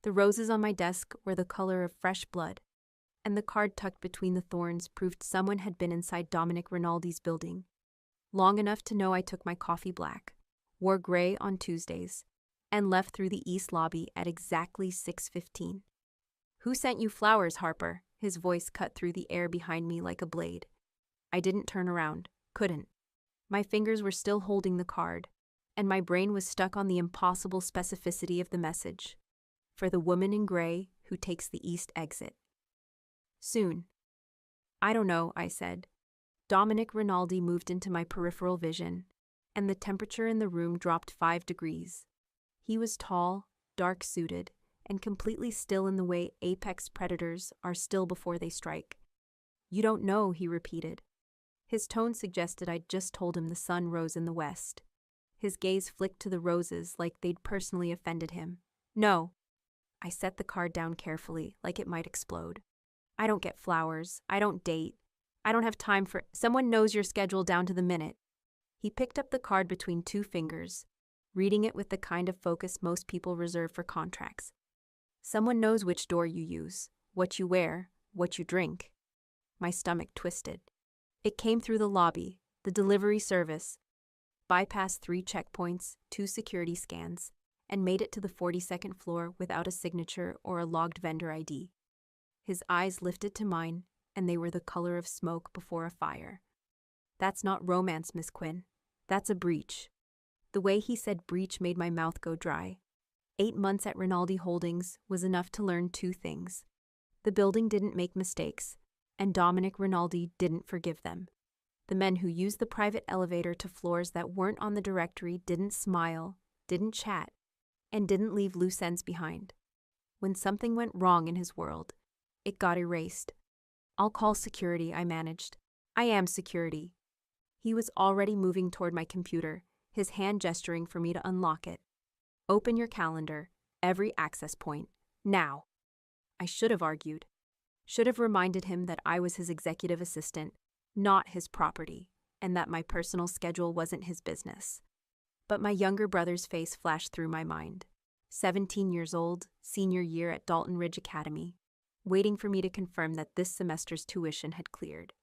The roses on my desk were the color of fresh blood, and the card tucked between the thorns proved someone had been inside Dominic Rinaldi's building. Long enough to know I took my coffee black, wore gray on Tuesdays, and left through the east lobby at exactly 6:15. "Who sent you flowers, Harper?" His voice cut through the air behind me like a blade. I didn't turn around, couldn't. My fingers were still holding the card, and my brain was stuck on the impossible specificity of the message. For the woman in gray who takes the east exit. Soon. "I don't know," I said. Dominic Rinaldi moved into my peripheral vision, and the temperature in the room dropped 5 degrees. He was tall, dark-suited, and completely still in the way apex predators are still before they strike. "You don't know," he repeated. His tone suggested I'd just told him the sun rose in the west. His gaze flicked to the roses like they'd personally offended him. "No." I set the card down carefully, like it might explode. "I don't get flowers. I don't date. I don't have time for— Someone knows your schedule down to the minute." He picked up the card between 2 fingers, reading it with the kind of focus most people reserve for contracts. "Someone knows which door you use, what you wear, what you drink." My stomach twisted. It came through the lobby, the delivery service, bypassed 3 checkpoints, 2 security scans, and made it to the 42nd floor without a signature or a logged vendor ID. His eyes lifted to mine, and they were the color of smoke before a fire. "That's not romance, Miss Quinn. That's a breach." The way he said breach made my mouth go dry. 8 months at Rinaldi Holdings was enough to learn 2 things. The building didn't make mistakes, and Dominic Rinaldi didn't forgive them. The men who used the private elevator to floors that weren't on the directory didn't smile, didn't chat, and didn't leave loose ends behind. When something went wrong in his world, it got erased. "I'll call security," I managed. "I am security." He was already moving toward my computer, his hand gesturing for me to unlock it. "Open your calendar, every access point, now." I should have argued. Should have reminded him that I was his executive assistant, not his property, and that my personal schedule wasn't his business. But my younger brother's face flashed through my mind. 17 years old, senior year at Dalton Ridge Academy, waiting for me to confirm that this semester's tuition had cleared.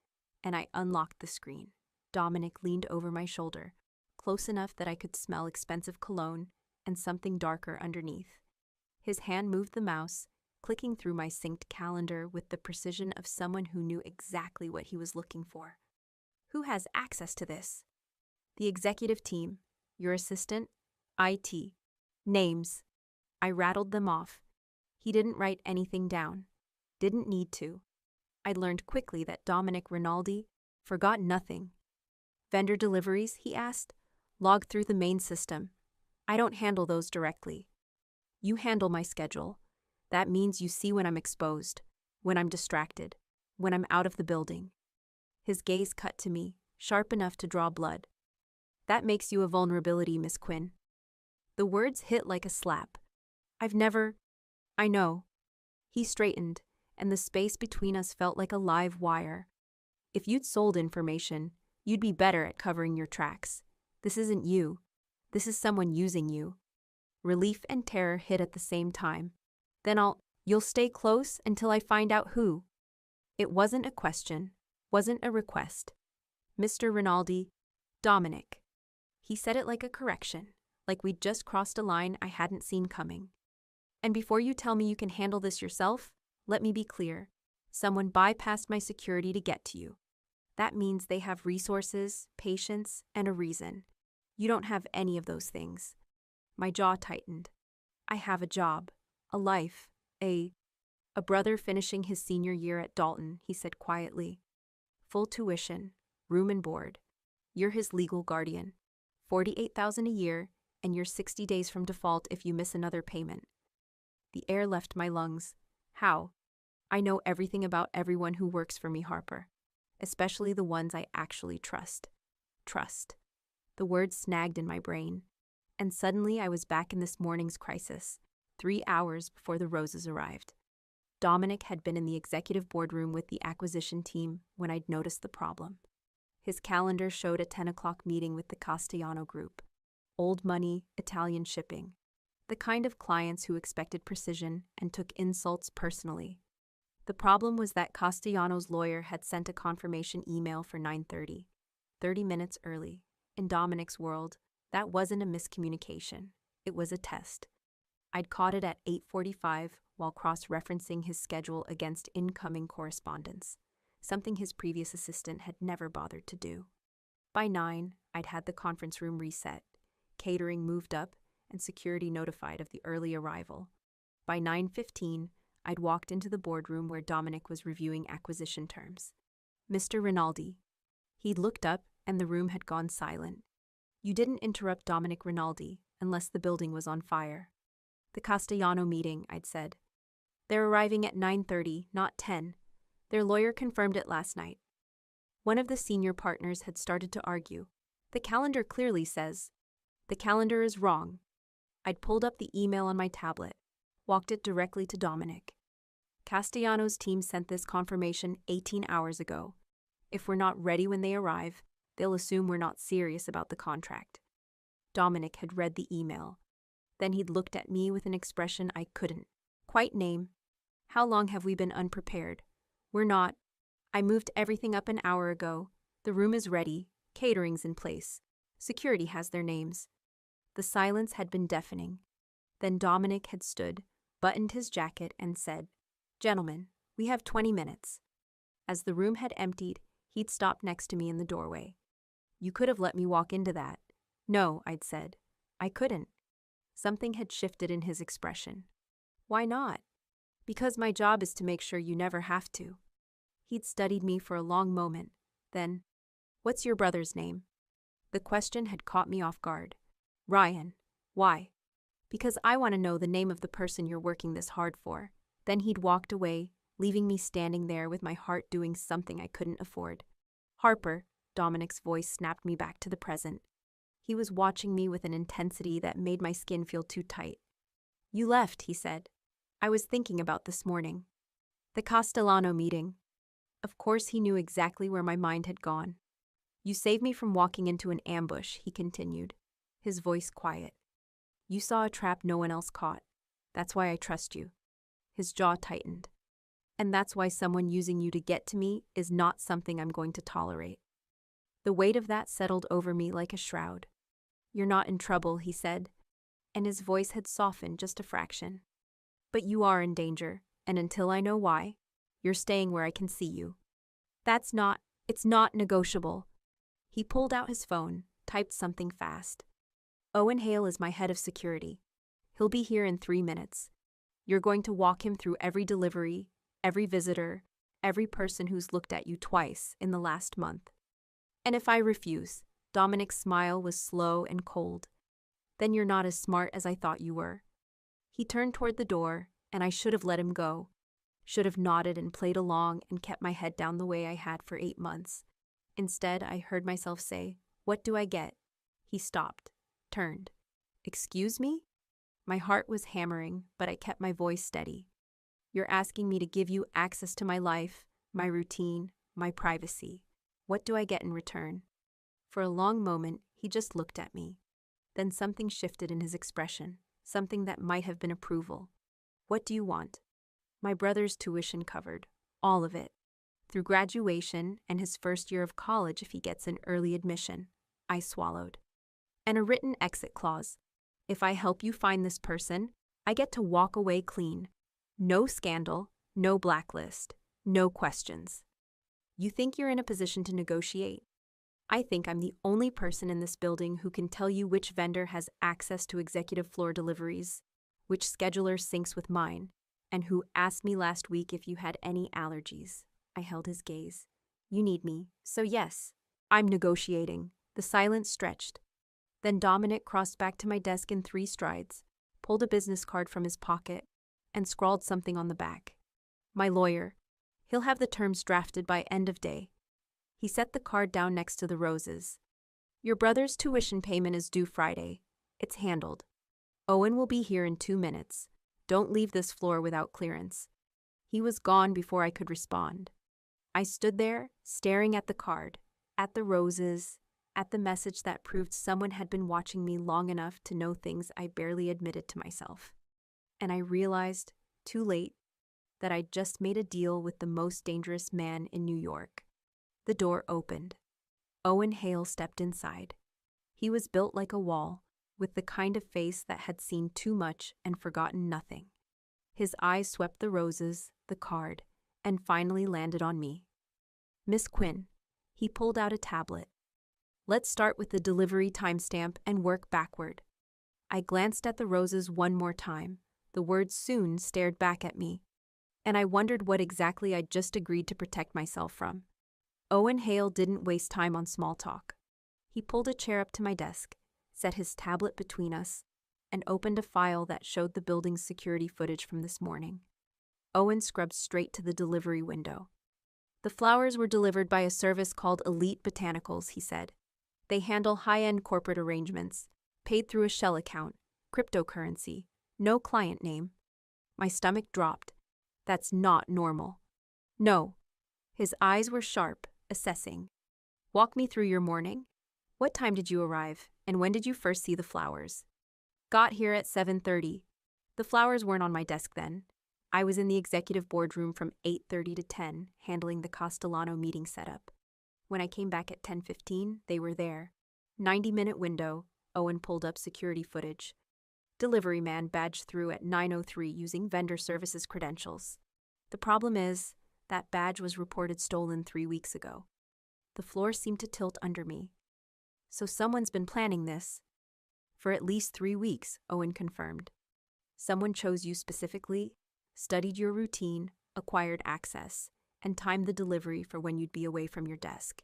And I unlocked the screen. Dominic leaned over my shoulder, close enough that I could smell expensive cologne and something darker underneath. His hand moved the mouse, clicking through my synced calendar with the precision of someone who knew exactly what he was looking for. "Who has access to this?" "The executive team, your assistant, IT. Names." I rattled them off. He didn't write anything down. Didn't need to. I learned quickly that Dominic Rinaldi forgot nothing. "Vendor deliveries?" he asked. "Log through the main system. I don't handle those directly. You handle my schedule. That means you see when I'm exposed, when I'm distracted, when I'm out of the building." His gaze cut to me, sharp enough to draw blood. "That makes you a vulnerability, Miss Quinn." The words hit like a slap. I know." He straightened, and the space between us felt like a live wire. "If you'd sold information, you'd be better at covering your tracks. This isn't you. This is someone using you." Relief and terror hit at the same time. "Then you'll stay close until I find out who." It wasn't a question, wasn't a request. "Mr. Rinaldi, Dominic." He said it like a correction, like we'd just crossed a line I hadn't seen coming. "And before you tell me you can handle this yourself, let me be clear. Someone bypassed my security to get to you. That means they have resources, patience, and a reason. You don't have any of those things." My jaw tightened. "I have a job, a life, a brother finishing his senior year at Dalton," he said quietly. "Full tuition, room and board. You're his legal guardian. $48,000 a year, and you're 60 days from default if you miss another payment." The air left my lungs. "How?" "I know everything about everyone who works for me, Harper. Especially the ones I actually trust." Trust. The word snagged in my brain. And suddenly I was back in this morning's crisis, 3 hours before the roses arrived. Dominic had been in the executive boardroom with the acquisition team when I'd noticed the problem. His calendar showed a 10 o'clock meeting with the Castellano Group. Old money, Italian shipping. The kind of clients who expected precision and took insults personally. The problem was that Castellano's lawyer had sent a confirmation email for 9:30, 30 minutes early. In Dominic's world, that wasn't a miscommunication. It was a test. I'd caught it at 8:45 while cross-referencing his schedule against incoming correspondence, something his previous assistant had never bothered to do. By 9, I'd had the conference room reset, catering moved up, and security notified of the early arrival. By 9:15, I'd walked into the boardroom where Dominic was reviewing acquisition terms. "Mr. Rinaldi." He'd looked up, and the room had gone silent. You didn't interrupt Dominic Rinaldi unless the building was on fire. "The Castellano meeting," I'd said. "They're arriving at 9:30, not 10. Their lawyer confirmed it last night." One of the senior partners had started to argue. "The calendar clearly says." "The calendar is wrong." I'd pulled up the email on my tablet, walked it directly to Dominic. "Castellano's team sent this confirmation 18 hours ago. If we're not ready when they arrive, they'll assume we're not serious about the contract." Dominic had read the email. Then he'd looked at me with an expression I couldn't quite name. "How long have we been unprepared?" "We're not. I moved everything up an hour ago. The room is ready. Catering's in place. Security has their names." The silence had been deafening. Then Dominic had stood, buttoned his jacket, and said, "Gentlemen, we have 20 minutes. As the room had emptied, he'd stopped next to me in the doorway. "You could have let me walk into that." "No," I'd said. "I couldn't." Something had shifted in his expression. "Why not?" "Because my job is to make sure you never have to." He'd studied me for a long moment. Then, "What's your brother's name?" The question had caught me off guard. "Ryan." "Why?" "Because I want to know the name of the person you're working this hard for." Then he'd walked away, leaving me standing there with my heart doing something I couldn't afford. "Harper," Dominic's voice snapped me back to the present. He was watching me with an intensity that made my skin feel too tight. "You left," he said. "I was thinking about this morning." "The Castellano meeting." Of course he knew exactly where my mind had gone. "You saved me from walking into an ambush," he continued, his voice quiet. "You saw a trap no one else caught. That's why I trust you." His jaw tightened. "And that's why someone using you to get to me is not something I'm going to tolerate." The weight of that settled over me like a shroud. "You're not in trouble," he said, and his voice had softened just a fraction. "But you are in danger, and until I know why, you're staying where I can see you." It's not negotiable." He pulled out his phone, typed something fast. "Owen Hale is my head of security. He'll be here in 3 minutes. You're going to walk him through every delivery, every visitor, every person who's looked at you twice in the last month." "And if I refuse?" Dominic's smile was slow and cold. "Then you're not as smart as I thought you were." He turned toward the door, and I should have let him go. Should have nodded and played along and kept my head down the way I had for 8 months. Instead, I heard myself say, "What do I get?" He stopped, turned. "Excuse me?" My heart was hammering, but I kept my voice steady. "You're asking me to give you access to my life, my routine, my privacy. What do I get in return?" For a long moment, he just looked at me. Then something shifted in his expression, something that might have been approval. "What do you want?" "My brother's tuition covered. All of it. Through graduation and his first year of college if he gets an early admission." I swallowed. "And a written exit clause. If I help you find this person, I get to walk away clean. No scandal, no blacklist, no questions." "You think you're in a position to negotiate?" "I think I'm the only person in this building who can tell you which vendor has access to executive floor deliveries, which scheduler syncs with mine, and who asked me last week if you had any allergies." I held his gaze. "You need me, so yes, I'm negotiating." The silence stretched. Then Dominic crossed back to my desk in 3 strides, pulled a business card from his pocket, and scrawled something on the back. "My lawyer. He'll have the terms drafted by end of day." He set the card down next to the roses. "Your brother's tuition payment is due Friday. It's handled. Owen will be here in 2 minutes. Don't leave this floor without clearance." He was gone before I could respond. I stood there, staring at the card, at the roses, at the message that proved someone had been watching me long enough to know things I barely admitted to myself. And I realized, too late, that I'd just made a deal with the most dangerous man in New York. The door opened. Owen Hale stepped inside. He was built like a wall, with the kind of face that had seen too much and forgotten nothing. His eyes swept the roses, the card, and finally landed on me. Miss Quinn. He pulled out a tablet. Let's start with the delivery timestamp and work backward. I glanced at the roses one more time. The words soon stared back at me, and I wondered what exactly I'd just agreed to protect myself from. Owen Hale didn't waste time on small talk. He pulled a chair up to my desk, set his tablet between us, and opened a file that showed the building's security footage from this morning. Owen scrubbed straight to the delivery window. The flowers were delivered by a service called Elite Botanicals, he said. They handle high-end corporate arrangements, paid through a shell account, cryptocurrency, no client name. My stomach dropped. That's not normal. No. His eyes were sharp, assessing. Walk me through your morning. What time did you arrive, and when did you first see the flowers? Got here at 7:30. The flowers weren't on my desk then. I was in the executive boardroom from 8:30 to 10, handling the Castellano meeting setup. When I came back at 10:15, they were there. 90-minute window. Owen pulled up security footage. Delivery man badged through at 9:03 using vendor services credentials. The problem is, that badge was reported stolen 3 weeks ago. The floor seemed to tilt under me. So someone's been planning this. For at least 3 weeks, Owen confirmed. Someone chose you specifically, studied your routine, acquired access, and timed the delivery for when you'd be away from your desk.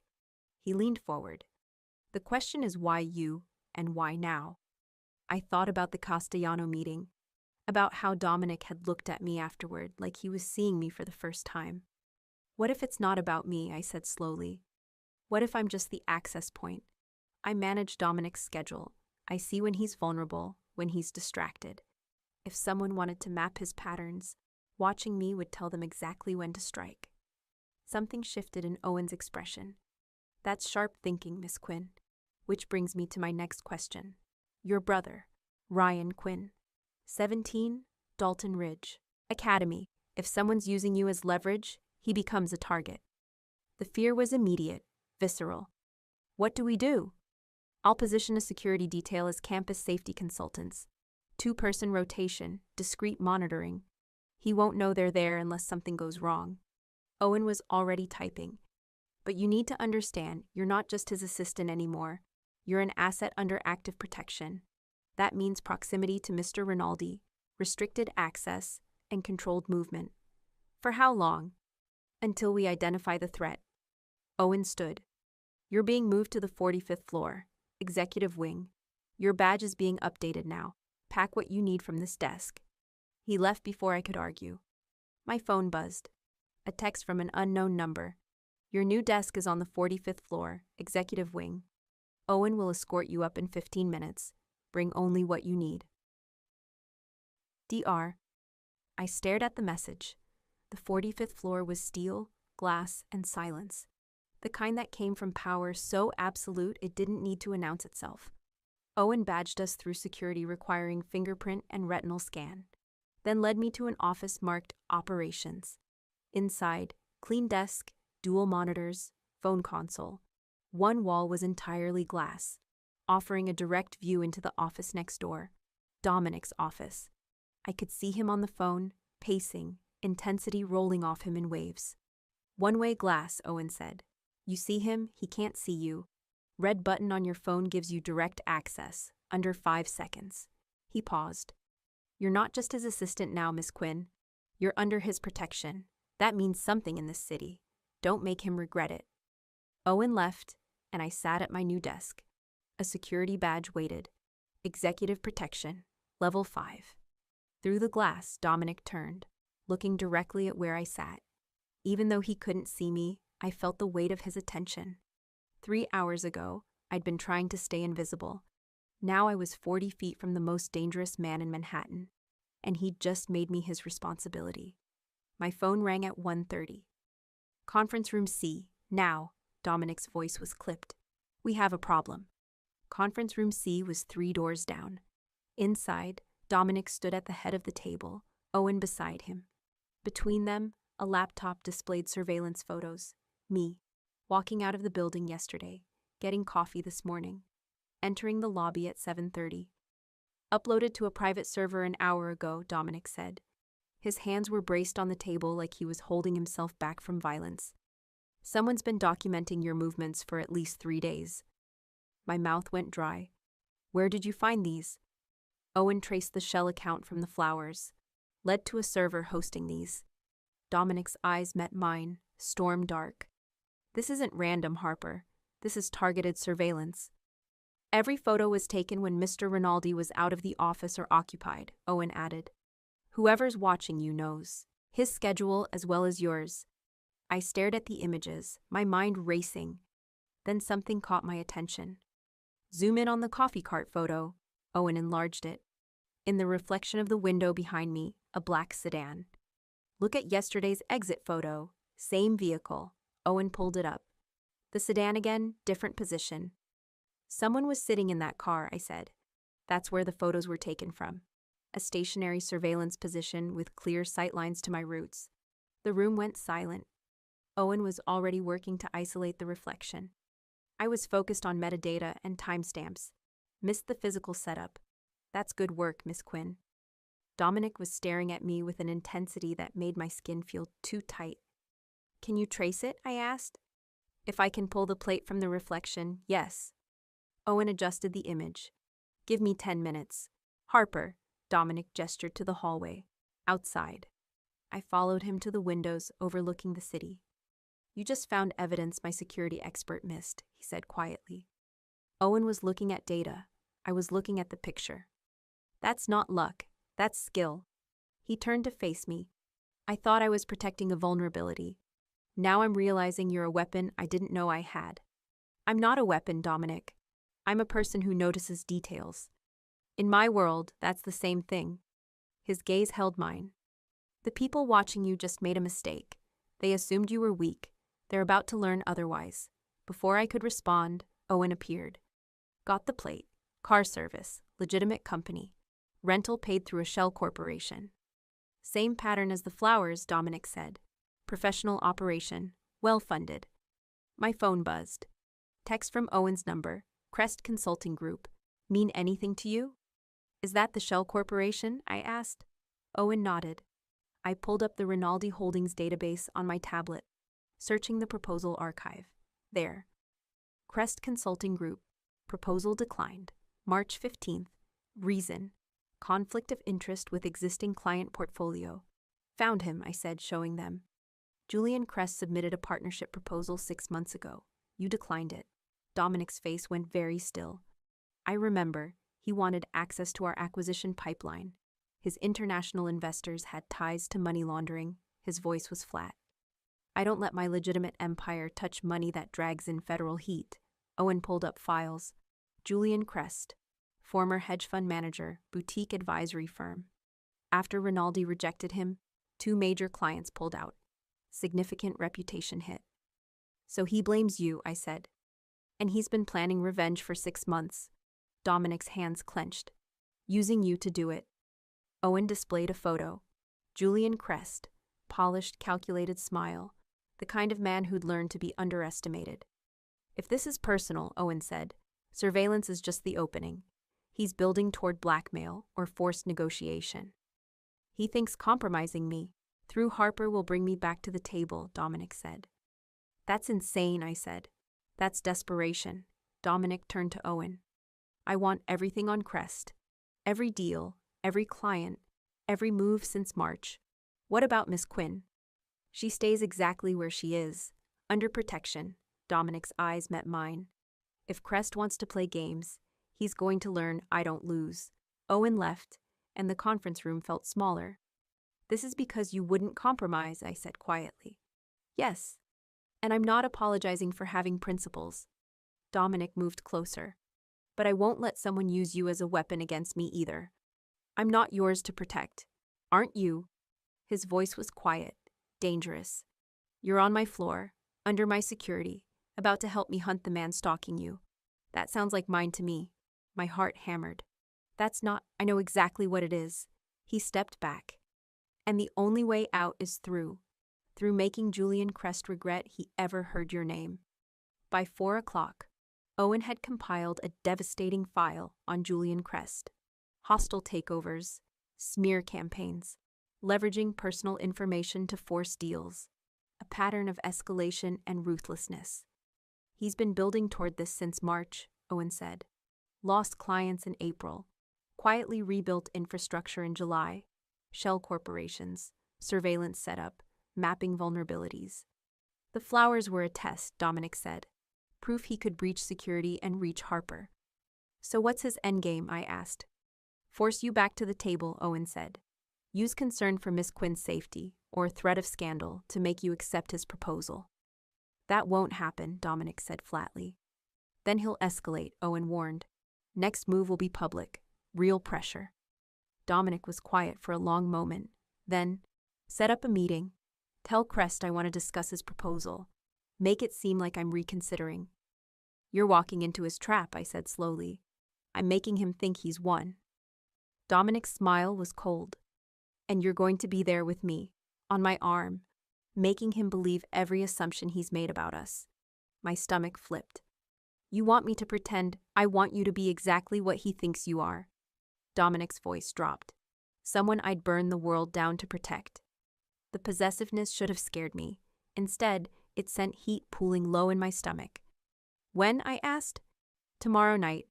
He leaned forward. The question is why you, and why now? I thought about the Castellano meeting, about how Dominic had looked at me afterward like he was seeing me for the first time. What if it's not about me, I said slowly. What if I'm just the access point? I manage Dominic's schedule. I see when he's vulnerable, when he's distracted. If someone wanted to map his patterns, watching me would tell them exactly when to strike. Something shifted in Owen's expression. That's sharp thinking, Miss Quinn. Which brings me to my next question. Your brother, Ryan Quinn. 17, Dalton Ridge. Academy. If someone's using you as leverage, he becomes a target. The fear was immediate, visceral. What do we do? I'll position a security detail as campus safety consultants. 2-person rotation, discreet monitoring. He won't know they're there unless something goes wrong. Owen was already typing. But you need to understand, you're not just his assistant anymore. You're an asset under active protection. That means proximity to Mr. Rinaldi, restricted access, and controlled movement. For how long? Until we identify the threat. Owen stood. You're being moved to the 45th floor, executive wing. Your badge is being updated now. Pack what you need from this desk. He left before I could argue. My phone buzzed. A text from an unknown number. Your new desk is on the 45th floor, executive wing. Owen will escort you up in 15 minutes. Bring only what you need. Dr. I stared at the message. The 45th floor was steel, glass, and silence. The kind that came from power so absolute it didn't need to announce itself. Owen badged us through security requiring fingerprint and retinal scan, then led me to an office marked Operations. Inside, clean desk, dual monitors, phone console. One wall was entirely glass, offering a direct view into the office next door, Dominic's office. I could see him on the phone, pacing, intensity rolling off him in waves. One-way glass, Owen said. You see him, he can't see you. Red button on your phone gives you direct access, under 5 seconds. He paused. You're not just his assistant now, Miss Quinn. You're under his protection. That means something in this city. Don't make him regret it. Owen left, and I sat at my new desk. A security badge waited. Executive protection, level 5. Through the glass, Dominic turned, looking directly at where I sat. Even though he couldn't see me, I felt the weight of his attention. 3 hours ago, I'd been trying to stay invisible. Now I was 40 feet from the most dangerous man in Manhattan, and he'd just made me his responsibility. My phone rang at 1:30. Conference room C, now, Dominic's voice was clipped. We have a problem. Conference room C was 3 doors down. Inside, Dominic stood at the head of the table, Owen beside him. Between them, a laptop displayed surveillance photos. Me, walking out of the building yesterday, getting coffee this morning, entering the lobby at 7:30. Uploaded to a private server an hour ago, Dominic said. His hands were braced on the table like he was holding himself back from violence. Someone's been documenting your movements for at least 3 days. My mouth went dry. Where did you find these? Owen traced the shell account from the flowers, led to a server hosting these. Dominic's eyes met mine, storm dark. This isn't random, Harper. This is targeted surveillance. Every photo was taken when Mr. Rinaldi was out of the office or occupied, Owen added. Whoever's watching you knows. His schedule as well as yours. I stared at the images, my mind racing. Then something caught my attention. Zoom in on the coffee cart photo. Owen enlarged it. In the reflection of the window behind me, a black sedan. Look at yesterday's exit photo. Same vehicle. Owen pulled it up. The sedan again, different position. Someone was sitting in that car, I said. That's where the photos were taken from. A stationary surveillance position with clear sightlines to my roots. The room went silent. Owen was already working to isolate the reflection. I was focused on metadata and timestamps. Missed the physical setup. That's good work, Miss Quinn. Dominic was staring at me with an intensity that made my skin feel too tight. Can you trace it? I asked. If I can pull the plate from the reflection, yes. Owen adjusted the image. Give me 10 minutes. Harper, Dominic gestured to the hallway. Outside. I followed him to the windows overlooking the city. You just found evidence my security expert missed, he said quietly. Owen was looking at data. I was looking at the picture. That's not luck. That's skill. He turned to face me. I thought I was protecting a vulnerability. Now I'm realizing you're a weapon I didn't know I had. I'm not a weapon, Dominic. I'm a person who notices details. In my world, that's the same thing. His gaze held mine. The people watching you just made a mistake. They assumed you were weak. They're about to learn otherwise. Before I could respond, Owen appeared. Got the plate. Car service. Legitimate company. Rental paid through a shell corporation. Same pattern as the flowers, Dominic said. Professional operation. Well-funded. My phone buzzed. Text from Owen's number. Crest Consulting Group. Mean anything to you? Is that the shell corporation? I asked. Owen nodded. I pulled up the Rinaldi Holdings database on my tablet, searching the proposal archive. There. Crest Consulting Group. Proposal declined. March 15th. Reason. Conflict of interest with existing client portfolio. Found him, I said, showing them. Julian Crest submitted a partnership proposal 6 months ago. You declined it. Dominic's face went very still. I remember, he wanted access to our acquisition pipeline. His international investors had ties to money laundering. His voice was flat. I don't let my legitimate empire touch money that drags in federal heat. Owen pulled up files. Julian Crest, former hedge fund manager, boutique advisory firm. After Rinaldi rejected him, 2 major clients pulled out. Significant reputation hit. So he blames you, I said. And he's been planning revenge for 6 months. Dominic's hands clenched. Using you to do it. Owen displayed a photo. Julian Crest, polished, calculated smile, the kind of man who'd learned to be underestimated. If this is personal, Owen said, surveillance is just the opening. He's building toward blackmail or forced negotiation. He thinks compromising me through Harper will bring me back to the table, Dominic said. That's insane, I said. That's desperation. Dominic turned to Owen. I want everything on Crest. Every deal, every client, every move since March. What about Miss Quinn? She stays exactly where she is, under protection. Dominic's eyes met mine. If Crest wants to play games, he's going to learn I don't lose. Owen left, and the conference room felt smaller. This is because you wouldn't compromise, I said quietly. Yes. And I'm not apologizing for having principles. Dominic moved closer. But I won't let someone use you as a weapon against me either. I'm not yours to protect. Aren't you? His voice was quiet, dangerous. You're on my floor, under my security, about to help me hunt the man stalking you. That sounds like mine to me. My heart hammered. That's not, I know exactly what it is. He stepped back. And the only way out is through making Julian Crest regret he ever heard your name. By 4 o'clock, Owen had compiled a devastating file on Julian Crest. Hostile takeovers, smear campaigns, leveraging personal information to force deals, a pattern of escalation and ruthlessness. He's been building toward this since March, Owen said. Lost clients in April, quietly rebuilt infrastructure in July, shell corporations, surveillance setup, mapping vulnerabilities. The flowers were a test, Dominic said. Proof he could breach security and reach Harper. So what's his endgame, I asked. Force you back to the table, Owen said. Use concern for Miss Quinn's safety, or threat of scandal, to make you accept his proposal. That won't happen, Dominic said flatly. Then he'll escalate, Owen warned. Next move will be public, real pressure. Dominic was quiet for a long moment. Then, set up a meeting. Tell Crest I want to discuss his proposal. Make it seem like I'm reconsidering. You're walking into his trap, I said slowly. I'm making him think he's won. Dominic's smile was cold. And you're going to be there with me, on my arm, making him believe every assumption he's made about us. My stomach flipped. You want me to pretend I want you to be exactly what he thinks you are. Dominic's voice dropped. Someone I'd burn the world down to protect. The possessiveness should have scared me. Instead, it sent heat pooling low in my stomach. When, I asked? Tomorrow night.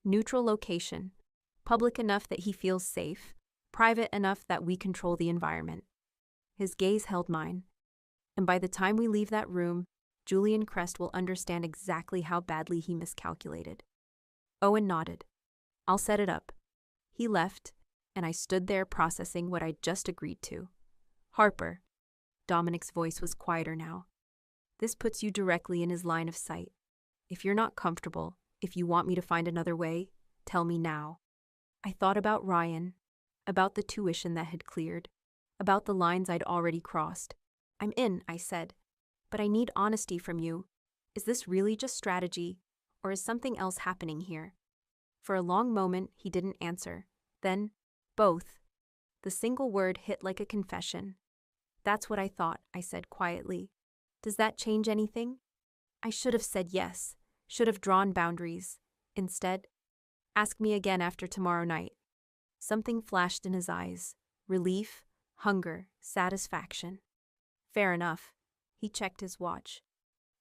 Neutral location. Public enough that he feels safe. Private enough that we control the environment. His gaze held mine. And by the time we leave that room, Julian Crest will understand exactly how badly he miscalculated. Owen nodded. I'll set it up. He left, and I stood there processing what I'd just agreed to. Harper. Dominic's voice was quieter now. This puts you directly in his line of sight. If you're not comfortable, if you want me to find another way, tell me now. I thought about Ryan, about the tuition that had cleared, about the lines I'd already crossed. I'm in, I said. But I need honesty from you. Is this really just strategy, or is something else happening here? For a long moment, he didn't answer. Then, both. The single word hit like a confession. That's what I thought, I said quietly. Does that change anything? I should have said yes, should have drawn boundaries. Instead, ask me again after tomorrow night. Something flashed in his eyes. Relief, hunger, satisfaction. Fair enough. He checked his watch.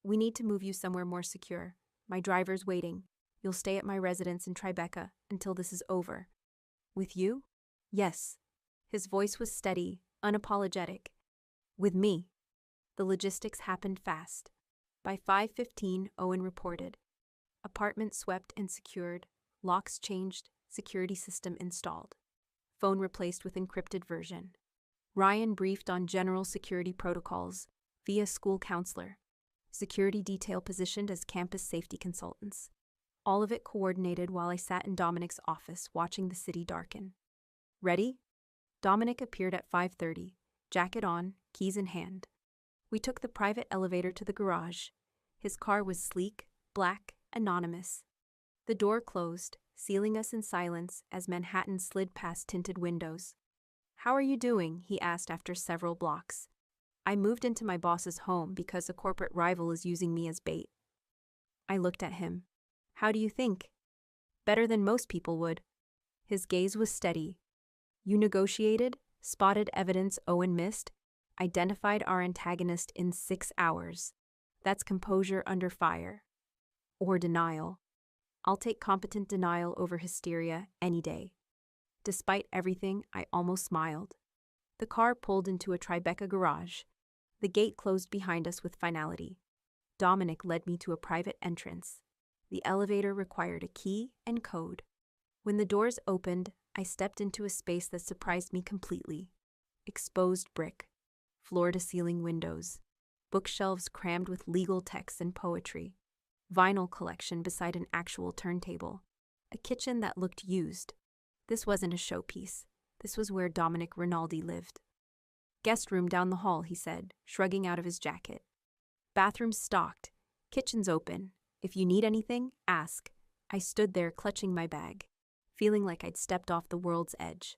We need to move you somewhere more secure. My driver's waiting. You'll stay at my residence in Tribeca until this is over. With you? Yes. His voice was steady, unapologetic. With me. The logistics happened fast. By 5:15, Owen reported. Apartment swept and secured, locks changed, security system installed. Phone replaced with encrypted version. Ryan briefed on general security protocols via school counselor. Security detail positioned as campus safety consultants. All of it coordinated while I sat in Dominic's office watching the city darken. Ready? Dominic appeared at 5:30, jacket on, keys in hand. We took the private elevator to the garage. His car was sleek, black, anonymous. The door closed, sealing us in silence as Manhattan slid past tinted windows. How are you doing? He asked after several blocks. I moved into my boss's home because a corporate rival is using me as bait. I looked at him. How do you think? Better than most people would. His gaze was steady. You negotiated, spotted evidence Owen missed, identified our antagonist in 6 hours. That's composure under fire. Or denial. I'll take competent denial over hysteria any day. Despite everything, I almost smiled. The car pulled into a Tribeca garage. The gate closed behind us with finality. Dominic led me to a private entrance. The elevator required a key and code. When the doors opened, I stepped into a space that surprised me completely. Exposed brick, floor-to-ceiling windows, bookshelves crammed with legal texts and poetry, vinyl collection beside an actual turntable, a kitchen that looked used. This wasn't a showpiece. This was where Dominic Rinaldi lived. Guest room down the hall, he said, shrugging out of his jacket. Bathrooms stocked, kitchens open. If you need anything, ask. I stood there clutching my bag, feeling like I'd stepped off the world's edge.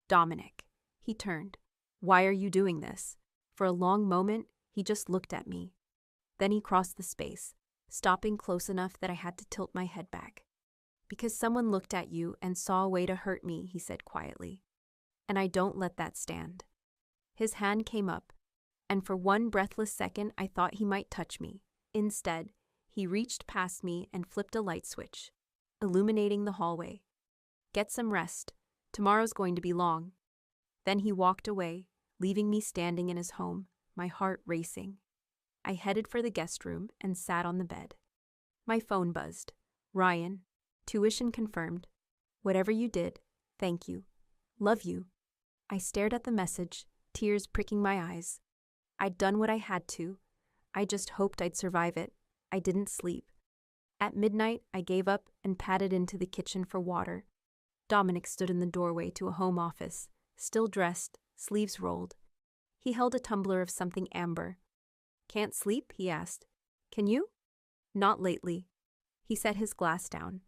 Dominic. He turned. Why are you doing this? For a long moment, he just looked at me. Then he crossed the space, stopping close enough that I had to tilt my head back. Because someone looked at you and saw a way to hurt me, he said quietly. And I don't let that stand. His hand came up, and for one breathless second I thought he might touch me. Instead, he reached past me and flipped a light switch, illuminating the hallway. Get some rest. Tomorrow's going to be long. Then he walked away, leaving me standing in his home, my heart racing. I headed for the guest room and sat on the bed. My phone buzzed. Ryan, tuition confirmed. Whatever you did, thank you. Love you. I stared at the message, tears pricking my eyes. I'd done what I had to. I just hoped I'd survive it. I didn't sleep. At midnight, I gave up and padded into the kitchen for water. Dominic stood in the doorway to a home office, still dressed, sleeves rolled. He held a tumbler of something amber. Can't sleep? He asked. Can you? Not lately. He set his glass down.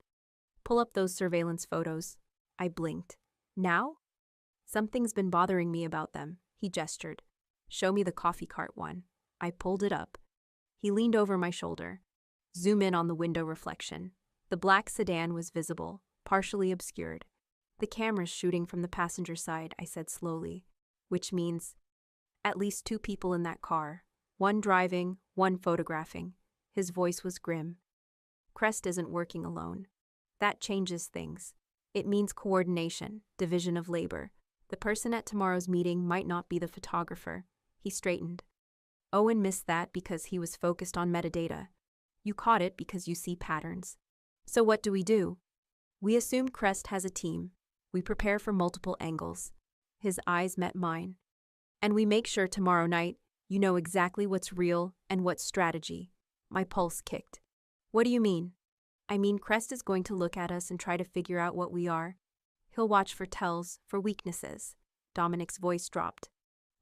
Pull up those surveillance photos. I blinked. Now? Something's been bothering me about them, he gestured. Show me the coffee cart one. I pulled it up. He leaned over my shoulder. Zoom in on the window reflection. The black sedan was visible, partially obscured. The camera's shooting from the passenger side, I said slowly, which means at least 2 people in that car, one driving, one photographing. His voice was grim. Crest isn't working alone. That changes things. It means coordination, division of labor. The person at tomorrow's meeting might not be the photographer. He straightened. Owen missed that because he was focused on metadata. You caught it because you see patterns. So what do? We assume Crest has a team. We prepare for multiple angles. His eyes met mine. And we make sure tomorrow night you know exactly what's real and what's strategy. My pulse kicked. What do you mean? I mean Crest is going to look at us and try to figure out what we are. He'll watch for tells, for weaknesses. Dominic's voice dropped.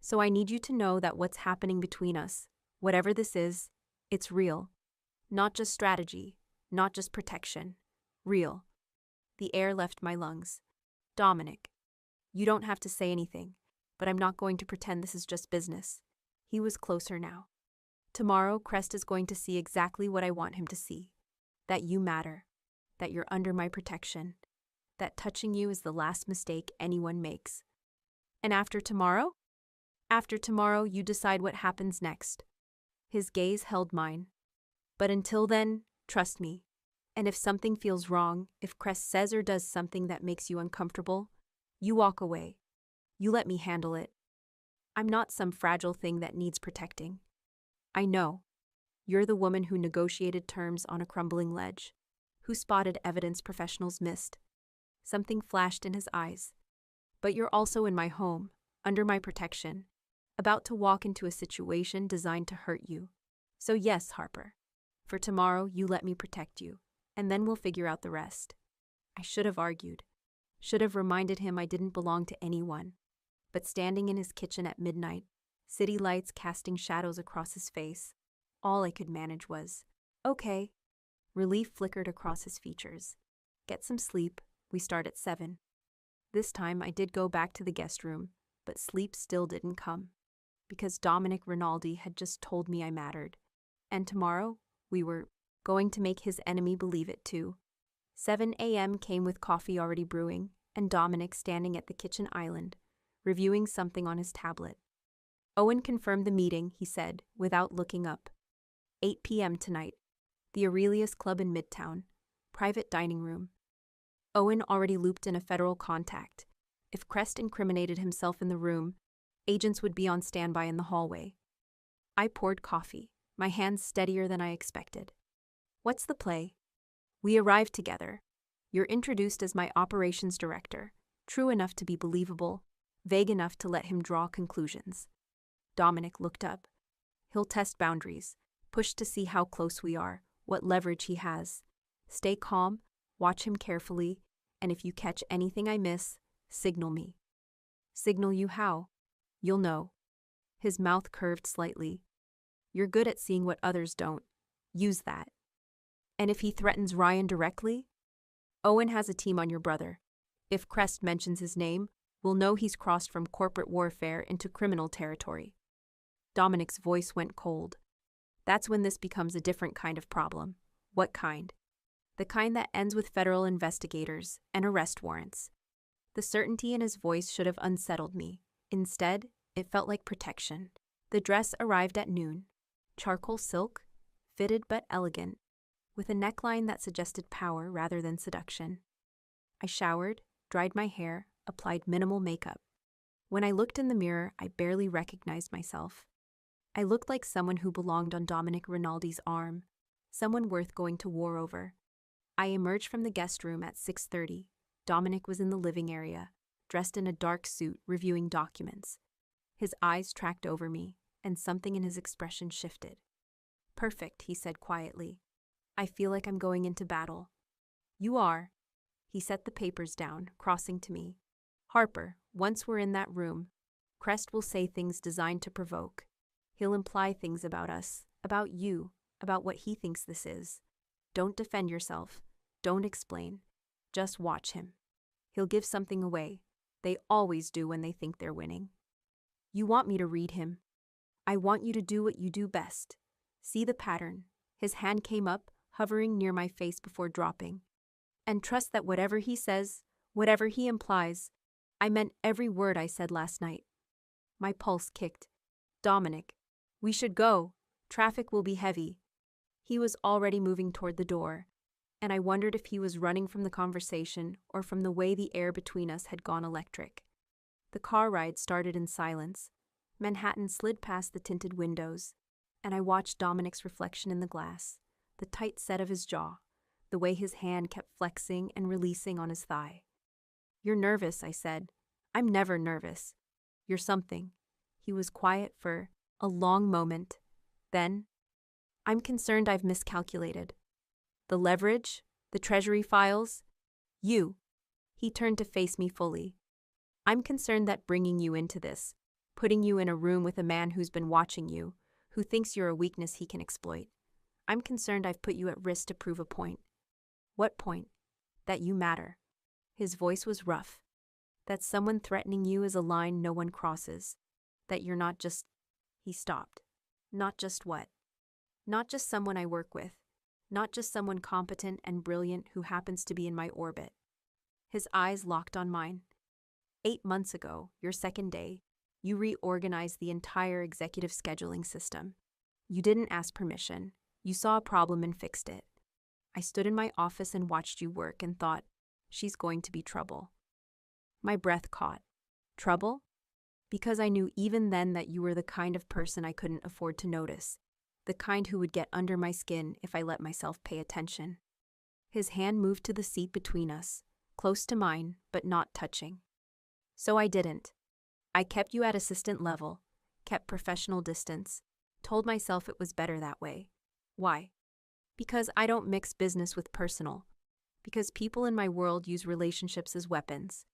So I need you to know that what's happening between us, whatever this is, it's real. Not just strategy, not just protection. Real. The air left my lungs. Dominic, you don't have to say anything, but I'm not going to pretend this is just business. He was closer now. Tomorrow, Crest is going to see exactly what I want him to see. That you matter. That you're under my protection. That touching you is the last mistake anyone makes. And after tomorrow? After tomorrow, you decide what happens next. His gaze held mine. But until then, trust me. And if something feels wrong, if Crest says or does something that makes you uncomfortable, you walk away. You let me handle it. I'm not some fragile thing that needs protecting. I know. You're the woman who negotiated terms on a crumbling ledge, who spotted evidence professionals missed. Something flashed in his eyes. But you're also in my home, under my protection, about to walk into a situation designed to hurt you. So yes, Harper. For tomorrow, you let me protect you, and then we'll figure out the rest. I should have argued. Should have reminded him I didn't belong to anyone. But standing in his kitchen at midnight, city lights casting shadows across his face, all I could manage was, okay. Relief flickered across his features. Get some sleep. We start at 7. This time I did go back to the guest room, but sleep still didn't come. Because Dominic Rinaldi had just told me I mattered. And tomorrow, we were going to make his enemy believe it too. 7 a.m. came with coffee already brewing, and Dominic standing at the kitchen island, reviewing something on his tablet. Owen confirmed the meeting, he said, without looking up. 8 p.m. tonight. The Aurelius Club in Midtown. Private dining room. Owen already looped in a federal contact. If Crest incriminated himself in the room, agents would be on standby in the hallway. I poured coffee, my hands steadier than I expected. What's the play? We arrived together. You're introduced as my operations director, true enough to be believable, vague enough to let him draw conclusions. Dominic looked up. He'll test boundaries, push to see how close we are, what leverage he has. Stay calm, watch him carefully, and if you catch anything I miss, signal me. Signal you how? You'll know. His mouth curved slightly. You're good at seeing what others don't. Use that. And if he threatens Ryan directly? Owen has a team on your brother. If Crest mentions his name, we'll know he's crossed from corporate warfare into criminal territory. Dominic's voice went cold. That's when this becomes a different kind of problem. What kind? The kind that ends with federal investigators and arrest warrants. The certainty in his voice should have unsettled me. Instead, it felt like protection. The dress arrived at noon. Charcoal silk, fitted but elegant, with a neckline that suggested power rather than seduction. I showered, dried my hair, applied minimal makeup. When I looked in the mirror, I barely recognized myself. I looked like someone who belonged on Dominic Rinaldi's arm, someone worth going to war over. I emerged from the guest room at 6:30. Dominic was in the living area, dressed in a dark suit, reviewing documents. His eyes tracked over me, and something in his expression shifted. "Perfect," he said quietly. "I feel like I'm going into battle." "You are." He set the papers down, crossing to me. "Harper, once we're in that room, Crest will say things designed to provoke. He'll imply things about us, about you, about what he thinks this is. Don't defend yourself. Don't explain. Just watch him. He'll give something away. They always do when they think they're winning. You want me to read him. I want you to do what you do best. See the pattern." His hand came up, hovering near my face before dropping. "And trust that whatever he says, whatever he implies, I meant every word I said last night." My pulse kicked. "Dominic, we should go. Traffic will be heavy." He was already moving toward the door, and I wondered if he was running from the conversation or from the way the air between us had gone electric. The car ride started in silence. Manhattan slid past the tinted windows, and I watched Dominic's reflection in the glass, the tight set of his jaw, the way his hand kept flexing and releasing on his thigh. "You're nervous," I said. "I'm never nervous. You're something." He was quiet for a long moment. Then, "I'm concerned I've miscalculated. The leverage, the treasury files, you." He turned to face me fully. "I'm concerned that bringing you into this, putting you in a room with a man who's been watching you, who thinks you're a weakness he can exploit. I'm concerned I've put you at risk to prove a point." "What point?" "That you matter." His voice was rough. "That someone threatening you is a line no one crosses. That you're not just—" He stopped. "Not just what?" "Not just someone I work with. Not just someone competent and brilliant who happens to be in my orbit." His eyes locked on mine. 8 months ago, your second day, you reorganized the entire executive scheduling system. You didn't ask permission. You saw a problem and fixed it. I stood in my office and watched you work and thought, she's going to be trouble. My breath caught. Trouble? Because I knew even then that you were the kind of person I couldn't afford to notice, the kind who would get under my skin if I let myself pay attention. His hand moved to the seat between us, close to mine, but not touching. So I didn't. I kept you at assistant level, kept professional distance, told myself it was better that way. Why? Because I don't mix business with personal. Because people in my world use relationships as weapons.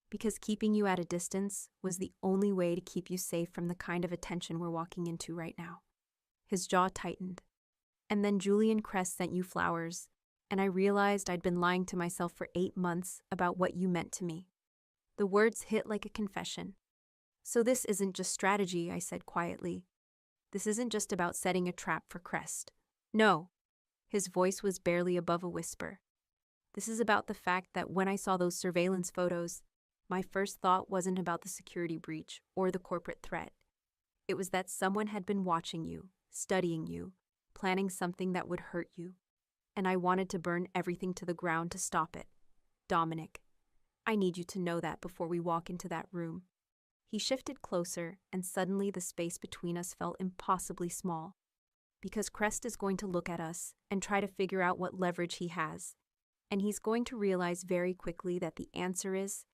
Because keeping you at a distance was the only way to keep you safe from the kind of attention we're walking into right now. His jaw tightened. And then Julian Crest sent you flowers, and I realized I'd been lying to myself for 8 months about what you meant to me. The words hit like a confession. "So this isn't just strategy," I said quietly. "This isn't just about setting a trap for Crest." "No." His voice was barely above a whisper. "This is about the fact that when I saw those surveillance photos, my first thought wasn't about the security breach or the corporate threat. It was that someone had been watching you, studying you, planning something that would hurt you. And I wanted to burn everything to the ground to stop it. Dominic, I need you to know that before we walk into that room." He shifted closer, and suddenly the space between us felt impossibly small. Because Crest is going to look at us and try to figure out what leverage he has. And he's going to realize very quickly that the answer is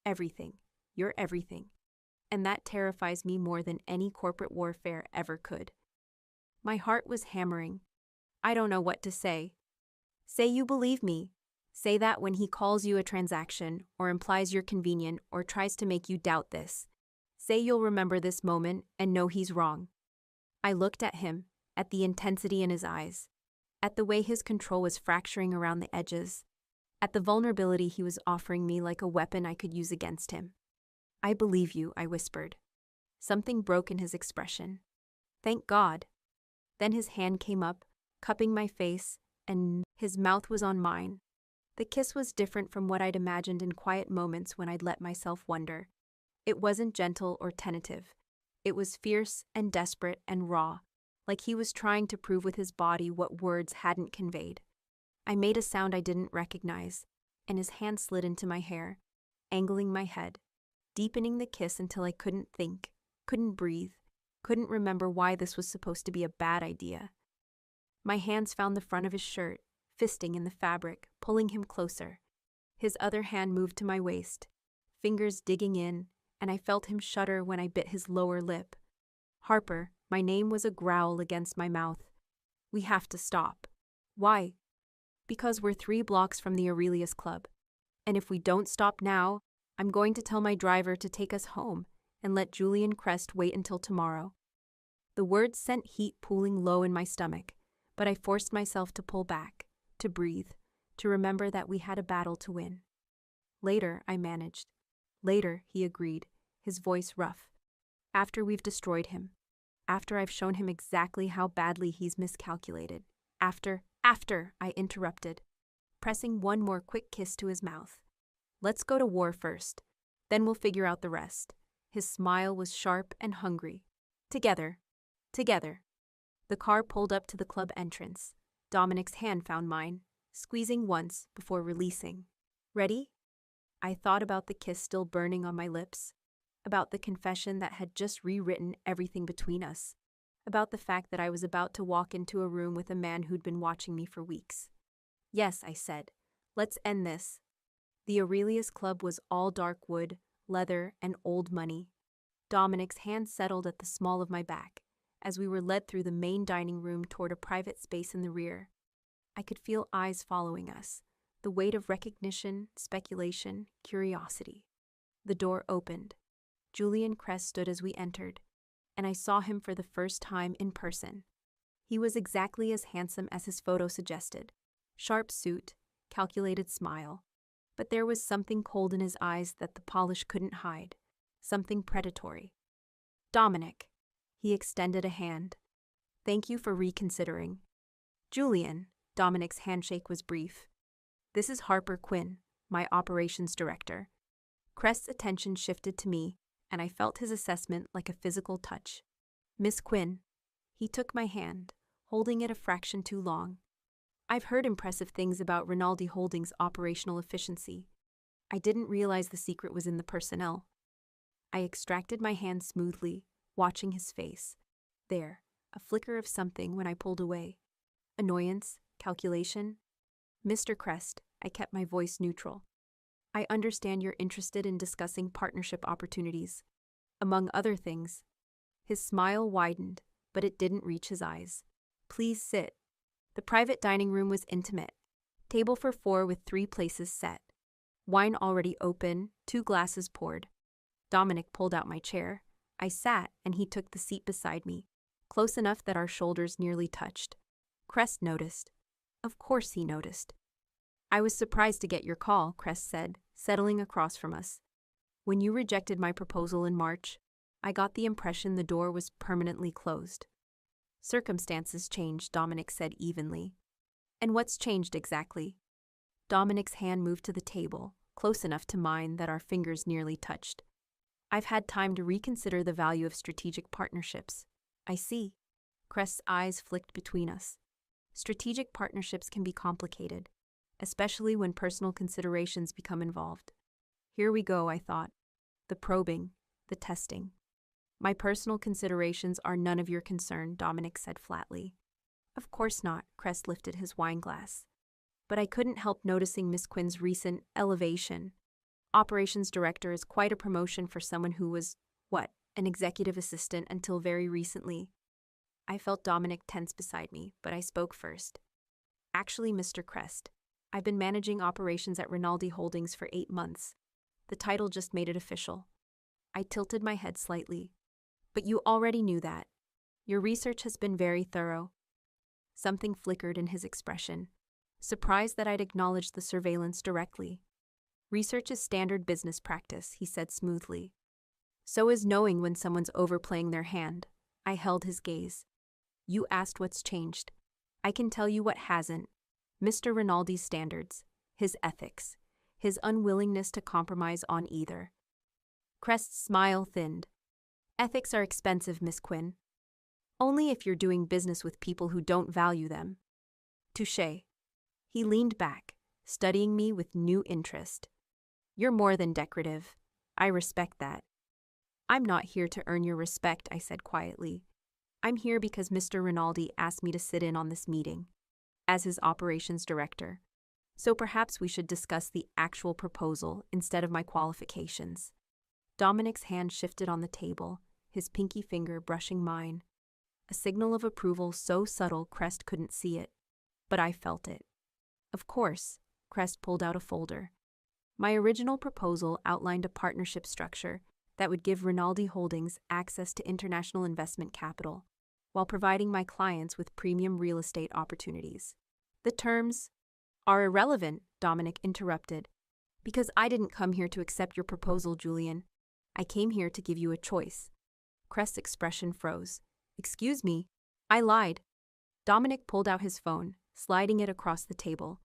everything. You're everything. And that terrifies me more than any corporate warfare ever could. My heart was hammering. I don't know what to say. Say you believe me. Say that when he calls you a transaction, or implies you're convenient, or tries to make you doubt this. Say you'll remember this moment and know he's wrong. I looked at him, at the intensity in his eyes, at the way his control was fracturing around the edges, at the vulnerability he was offering me like a weapon I could use against him. "I believe you," I whispered. Something broke in his expression. "Thank God." Then his hand came up, cupping my face, and his mouth was on mine. The kiss was different from what I'd imagined in quiet moments when I'd let myself wonder. It wasn't gentle or tentative. It was fierce and desperate and raw, like he was trying to prove with his body what words hadn't conveyed. I made a sound I didn't recognize, and his hand slid into my hair, angling my head, deepening the kiss until I couldn't think, couldn't breathe, couldn't remember why this was supposed to be a bad idea. My hands found the front of his shirt, fisting in the fabric, pulling him closer. His other hand moved to my waist, fingers digging in, and I felt him shudder when I bit his lower lip. "Harper," my name was a growl against my mouth. "We have to stop." "Why?" "Because we're 3 blocks from the Aurelius Club. And if we don't stop now, I'm going to tell my driver to take us home and let Julian Crest wait until tomorrow." The words sent heat pooling low in my stomach, but I forced myself to pull back, to breathe, to remember that we had a battle to win. "Later," I managed. "Later," he agreed, his voice rough. "After we've destroyed him. After I've shown him exactly how badly he's miscalculated. After, I interrupted, pressing one more quick kiss to his mouth. "Let's go to war first. Then we'll figure out the rest." His smile was sharp and hungry. Together. The car pulled up to the club entrance. Dominic's hand found mine, squeezing once before releasing. "Ready?" I thought about the kiss still burning on my lips, about the confession that had just rewritten everything between us, about the fact that I was about to walk into a room with a man who'd been watching me for weeks. "Yes," I said. "Let's end this." The Aurelius Club was all dark wood, leather, and old money. Dominic's hand settled at the small of my back, as we were led through the main dining room toward a private space in the rear. I could feel eyes following us, the weight of recognition, speculation, curiosity. The door opened. Julian Crest stood as we entered, and I saw him for the first time in person. He was exactly as handsome as his photo suggested. Sharp suit, calculated smile. But there was something cold in his eyes that the polish couldn't hide, something predatory. "Dominic." He extended a hand. "Thank you for reconsidering." "Julian." Dominic's handshake was brief. "This is Harper Quinn, my operations director." Crest's attention shifted to me, and I felt his assessment like a physical touch. "Miss Quinn." He took my hand, holding it a fraction too long. "I've heard impressive things about Rinaldi Holdings' operational efficiency. I didn't realize the secret was in the personnel." I extracted my hand smoothly, watching his face. There, a flicker of something when I pulled away. Annoyance, calculation. "Mr. Crest," I kept my voice neutral. "I understand you're interested in discussing partnership opportunities. Among other things." His smile widened, but it didn't reach his eyes. "Please sit." The private dining room was intimate. Table for 4 with 3 places set. Wine already open, 2 glasses poured. Dominic pulled out my chair. I sat, and he took the seat beside me, close enough that our shoulders nearly touched. Crest noticed. Of course he noticed. "I was surprised to get your call," Crest said, settling across from us. "When you rejected my proposal in March, I got the impression the door was permanently closed." "Circumstances changed," Dominic said evenly. "And what's changed exactly?" Dominic's hand moved to the table, close enough to mine that our fingers nearly touched. "I've had time to reconsider the value of strategic partnerships." "I see." Crest's eyes flicked between us. "Strategic partnerships can be complicated, especially when personal considerations become involved." Here we go, I thought. The probing, the testing. "My personal considerations are none of your concern," Dominic said flatly. "Of course not," Crest lifted his wine glass. "But I couldn't help noticing Miss Quinn's recent elevation. Operations director is quite a promotion for someone who was, an executive assistant until very recently." I felt Dominic tense beside me, but I spoke first. "Actually, Mr. Crest, I've been managing operations at Rinaldi Holdings for 8 months. The title just made it official." I tilted my head slightly. "But you already knew that. Your research has been very thorough." Something flickered in his expression. surprised that I'd acknowledged the surveillance directly. Research is standard business practice, he said smoothly. So is knowing when someone's overplaying their hand. I held his gaze. You asked what's changed. I can tell you what hasn't. Mr. Rinaldi's standards, his ethics, his unwillingness to compromise on either. Crest's smile thinned. Ethics are expensive, Miss Quinn. Only if you're doing business with people who don't value them. Touché. He leaned back, studying me with new interest. You're more than decorative. I respect that. I'm not here to earn your respect, I said quietly. I'm here because Mr. Rinaldi asked me to sit in on this meeting, as his operations director. So perhaps we should discuss the actual proposal instead of my qualifications. Dominic's hand shifted on the table, his pinky finger brushing mine. A signal of approval so subtle Crest couldn't see it, but I felt it. Of course, Crest pulled out a folder. My original proposal outlined a partnership structure that would give Rinaldi Holdings access to international investment capital, while providing my clients with premium real estate opportunities. The terms are irrelevant, Dominic interrupted, because I didn't come here to accept your proposal, Julian. I came here to give you a choice. Crest's expression froze. Excuse me, I lied. Dominic pulled out his phone, sliding it across the table.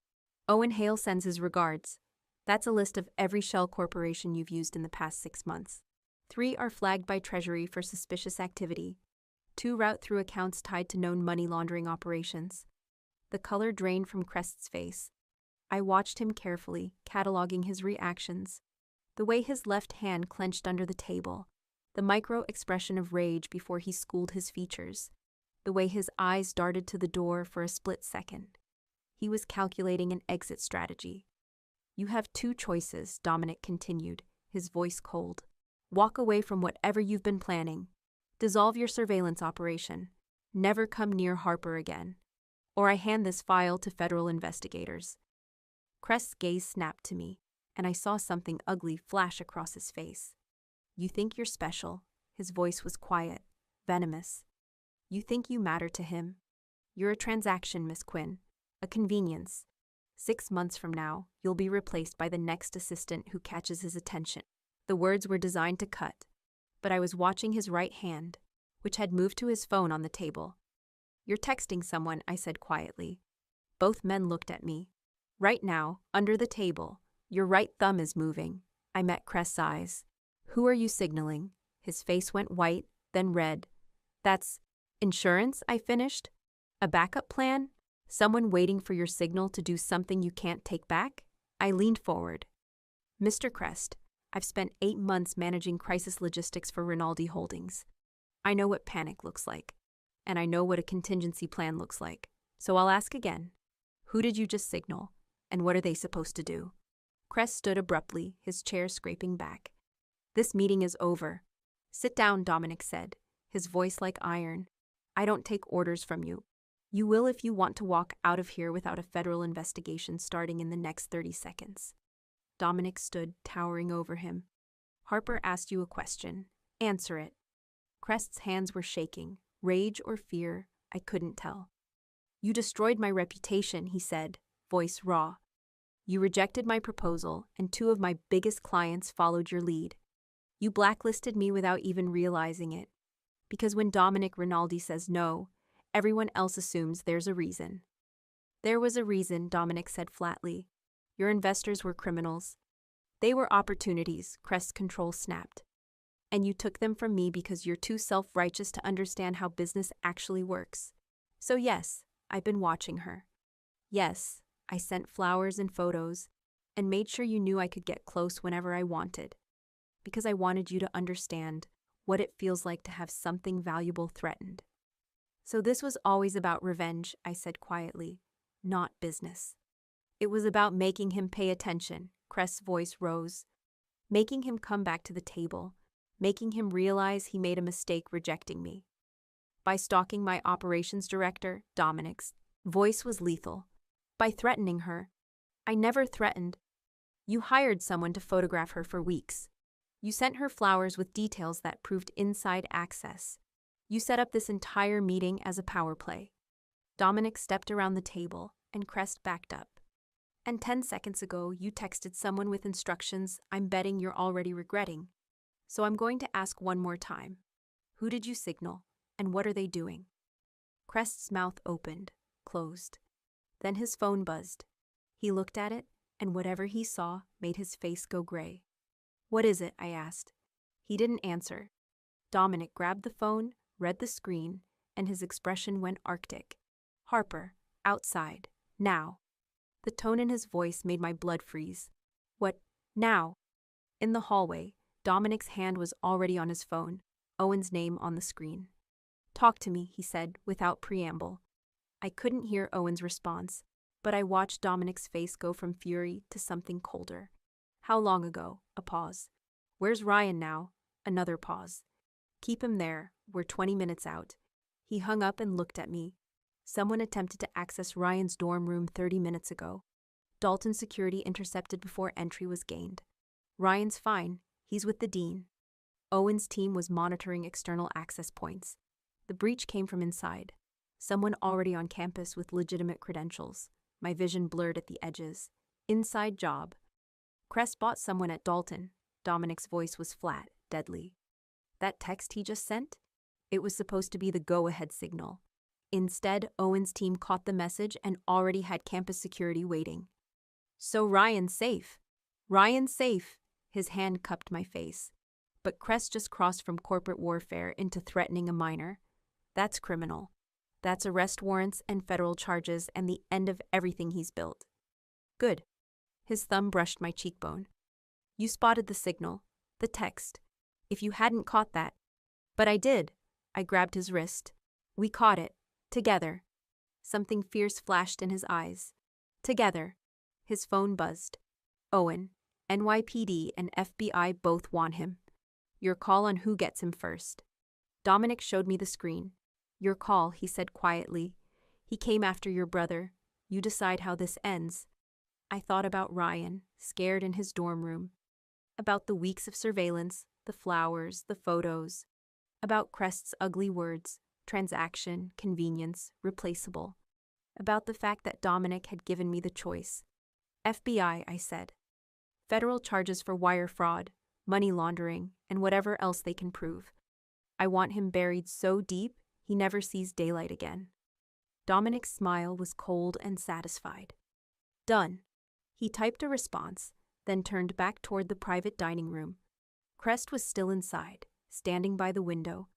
Owen Hale sends his regards. That's a list of every shell corporation you've used in the past 6 months. 3 are flagged by Treasury for suspicious activity. 2 route through accounts tied to known money laundering operations. The color drained from Crest's face. I watched him carefully, cataloging his reactions. The way his left hand clenched under the table, the micro-expression of rage before he schooled his features, the way his eyes darted to the door for a split second. He was calculating an exit strategy. You have 2 choices, Dominic continued, his voice cold. Walk away from whatever you've been planning. Dissolve your surveillance operation. Never come near Harper again. Or I hand this file to federal investigators. Crest's gaze snapped to me, and I saw something ugly flash across his face. You think you're special. His voice was quiet, venomous. You think you matter to him. You're a transaction, Miss Quinn. A convenience. 6 months from now, you'll be replaced by the next assistant who catches his attention. The words were designed to cut, but I was watching his right hand, which had moved to his phone on the table. You're texting someone, I said quietly. Both men looked at me. Right now, under the table, your right thumb is moving. I met Crest's eyes. Who are you signaling? His face went white, then red. That's insurance, I finished. A backup plan? Someone waiting for your signal to do something you can't take back? I leaned forward. Mr. Crest, I've spent 8 months managing crisis logistics for Rinaldi Holdings. I know what panic looks like, and I know what a contingency plan looks like. So I'll ask again. Who did you just signal, and what are they supposed to do? Crest stood abruptly, his chair scraping back. This meeting is over. Sit down, Dominic said, his voice like iron. I don't take orders from you. You will if you want to walk out of here without a federal investigation starting in the next 30 seconds. Dominic stood, towering over him. Harper asked you a question. Answer it. Crest's hands were shaking. Rage or fear, I couldn't tell. You destroyed my reputation, he said, voice raw. You rejected my proposal, and 2 of my biggest clients followed your lead. You blacklisted me without even realizing it. Because when Dominic Rinaldi says no, everyone else assumes there's a reason. There was a reason, Dominic said flatly. Your investors were criminals. They were opportunities, Crest's control snapped. And you took them from me because you're too self-righteous to understand how business actually works. So yes, I've been watching her. Yes, I sent flowers and photos, and made sure you knew I could get close whenever I wanted. Because I wanted you to understand what it feels like to have something valuable threatened. So this was always about revenge, I said quietly, not business. It was about making him pay attention, Crest's voice rose. Making him come back to the table, making him realize he made a mistake rejecting me. By stalking my operations director, Dominic's voice was lethal. By threatening her. I never threatened. You hired someone to photograph her for weeks. You sent her flowers with details that proved inside access. You set up this entire meeting as a power play. Dominic stepped around the table, and Crest backed up. And 10 seconds ago, you texted someone with instructions I'm betting you're already regretting. So I'm going to ask one more time. Who did you signal, and what are they doing? Crest's mouth opened, closed. Then his phone buzzed. He looked at it, and whatever he saw made his face go gray. What is it? I asked. He didn't answer. Dominic grabbed the phone, read the screen, and his expression went arctic. Harper, outside, now. The tone in his voice made my blood freeze. What, now? In the hallway, Dominic's hand was already on his phone, Owen's name on the screen. Talk to me, he said, without preamble. I couldn't hear Owen's response, but I watched Dominic's face go from fury to something colder. How long ago? A pause. Where's Ryan now? Another pause. Keep him there, we're 20 minutes out. He hung up and looked at me. Someone attempted to access Ryan's dorm room 30 minutes ago. Dalton security intercepted before entry was gained. Ryan's fine, he's with the dean. Owen's team was monitoring external access points. The breach came from inside. Someone already on campus with legitimate credentials. My vision blurred at the edges. Inside job. Crest bought someone at Dalton. Dominic's voice was flat, deadly. That text he just sent? It was supposed to be the go-ahead signal. Instead, Owen's team caught the message and already had campus security waiting. So Ryan's safe. Ryan's safe. His hand cupped my face. But Crest just crossed from corporate warfare into threatening a minor. That's criminal. That's arrest warrants and federal charges and the end of everything he's built. Good. His thumb brushed my cheekbone. You spotted the signal, the text. If you hadn't caught that. But I did. I grabbed his wrist. We caught it. Together. Something fierce flashed in his eyes. Together. His phone buzzed. Owen, NYPD and FBI both want him. Your call on who gets him first. Dominic showed me the screen. Your call, he said quietly. He came after your brother. You decide how this ends. I thought about Ryan, scared in his dorm room. About the weeks of surveillance, the flowers, the photos. About Crest's ugly words, transaction, convenience, replaceable. About the fact that Dominic had given me the choice. FBI, I said. Federal charges for wire fraud, money laundering, and whatever else they can prove. I want him buried so deep he never sees daylight again. Dominic's smile was cold and satisfied. Done. He typed a response, then turned back toward the private dining room. Crest was still inside, standing by the window,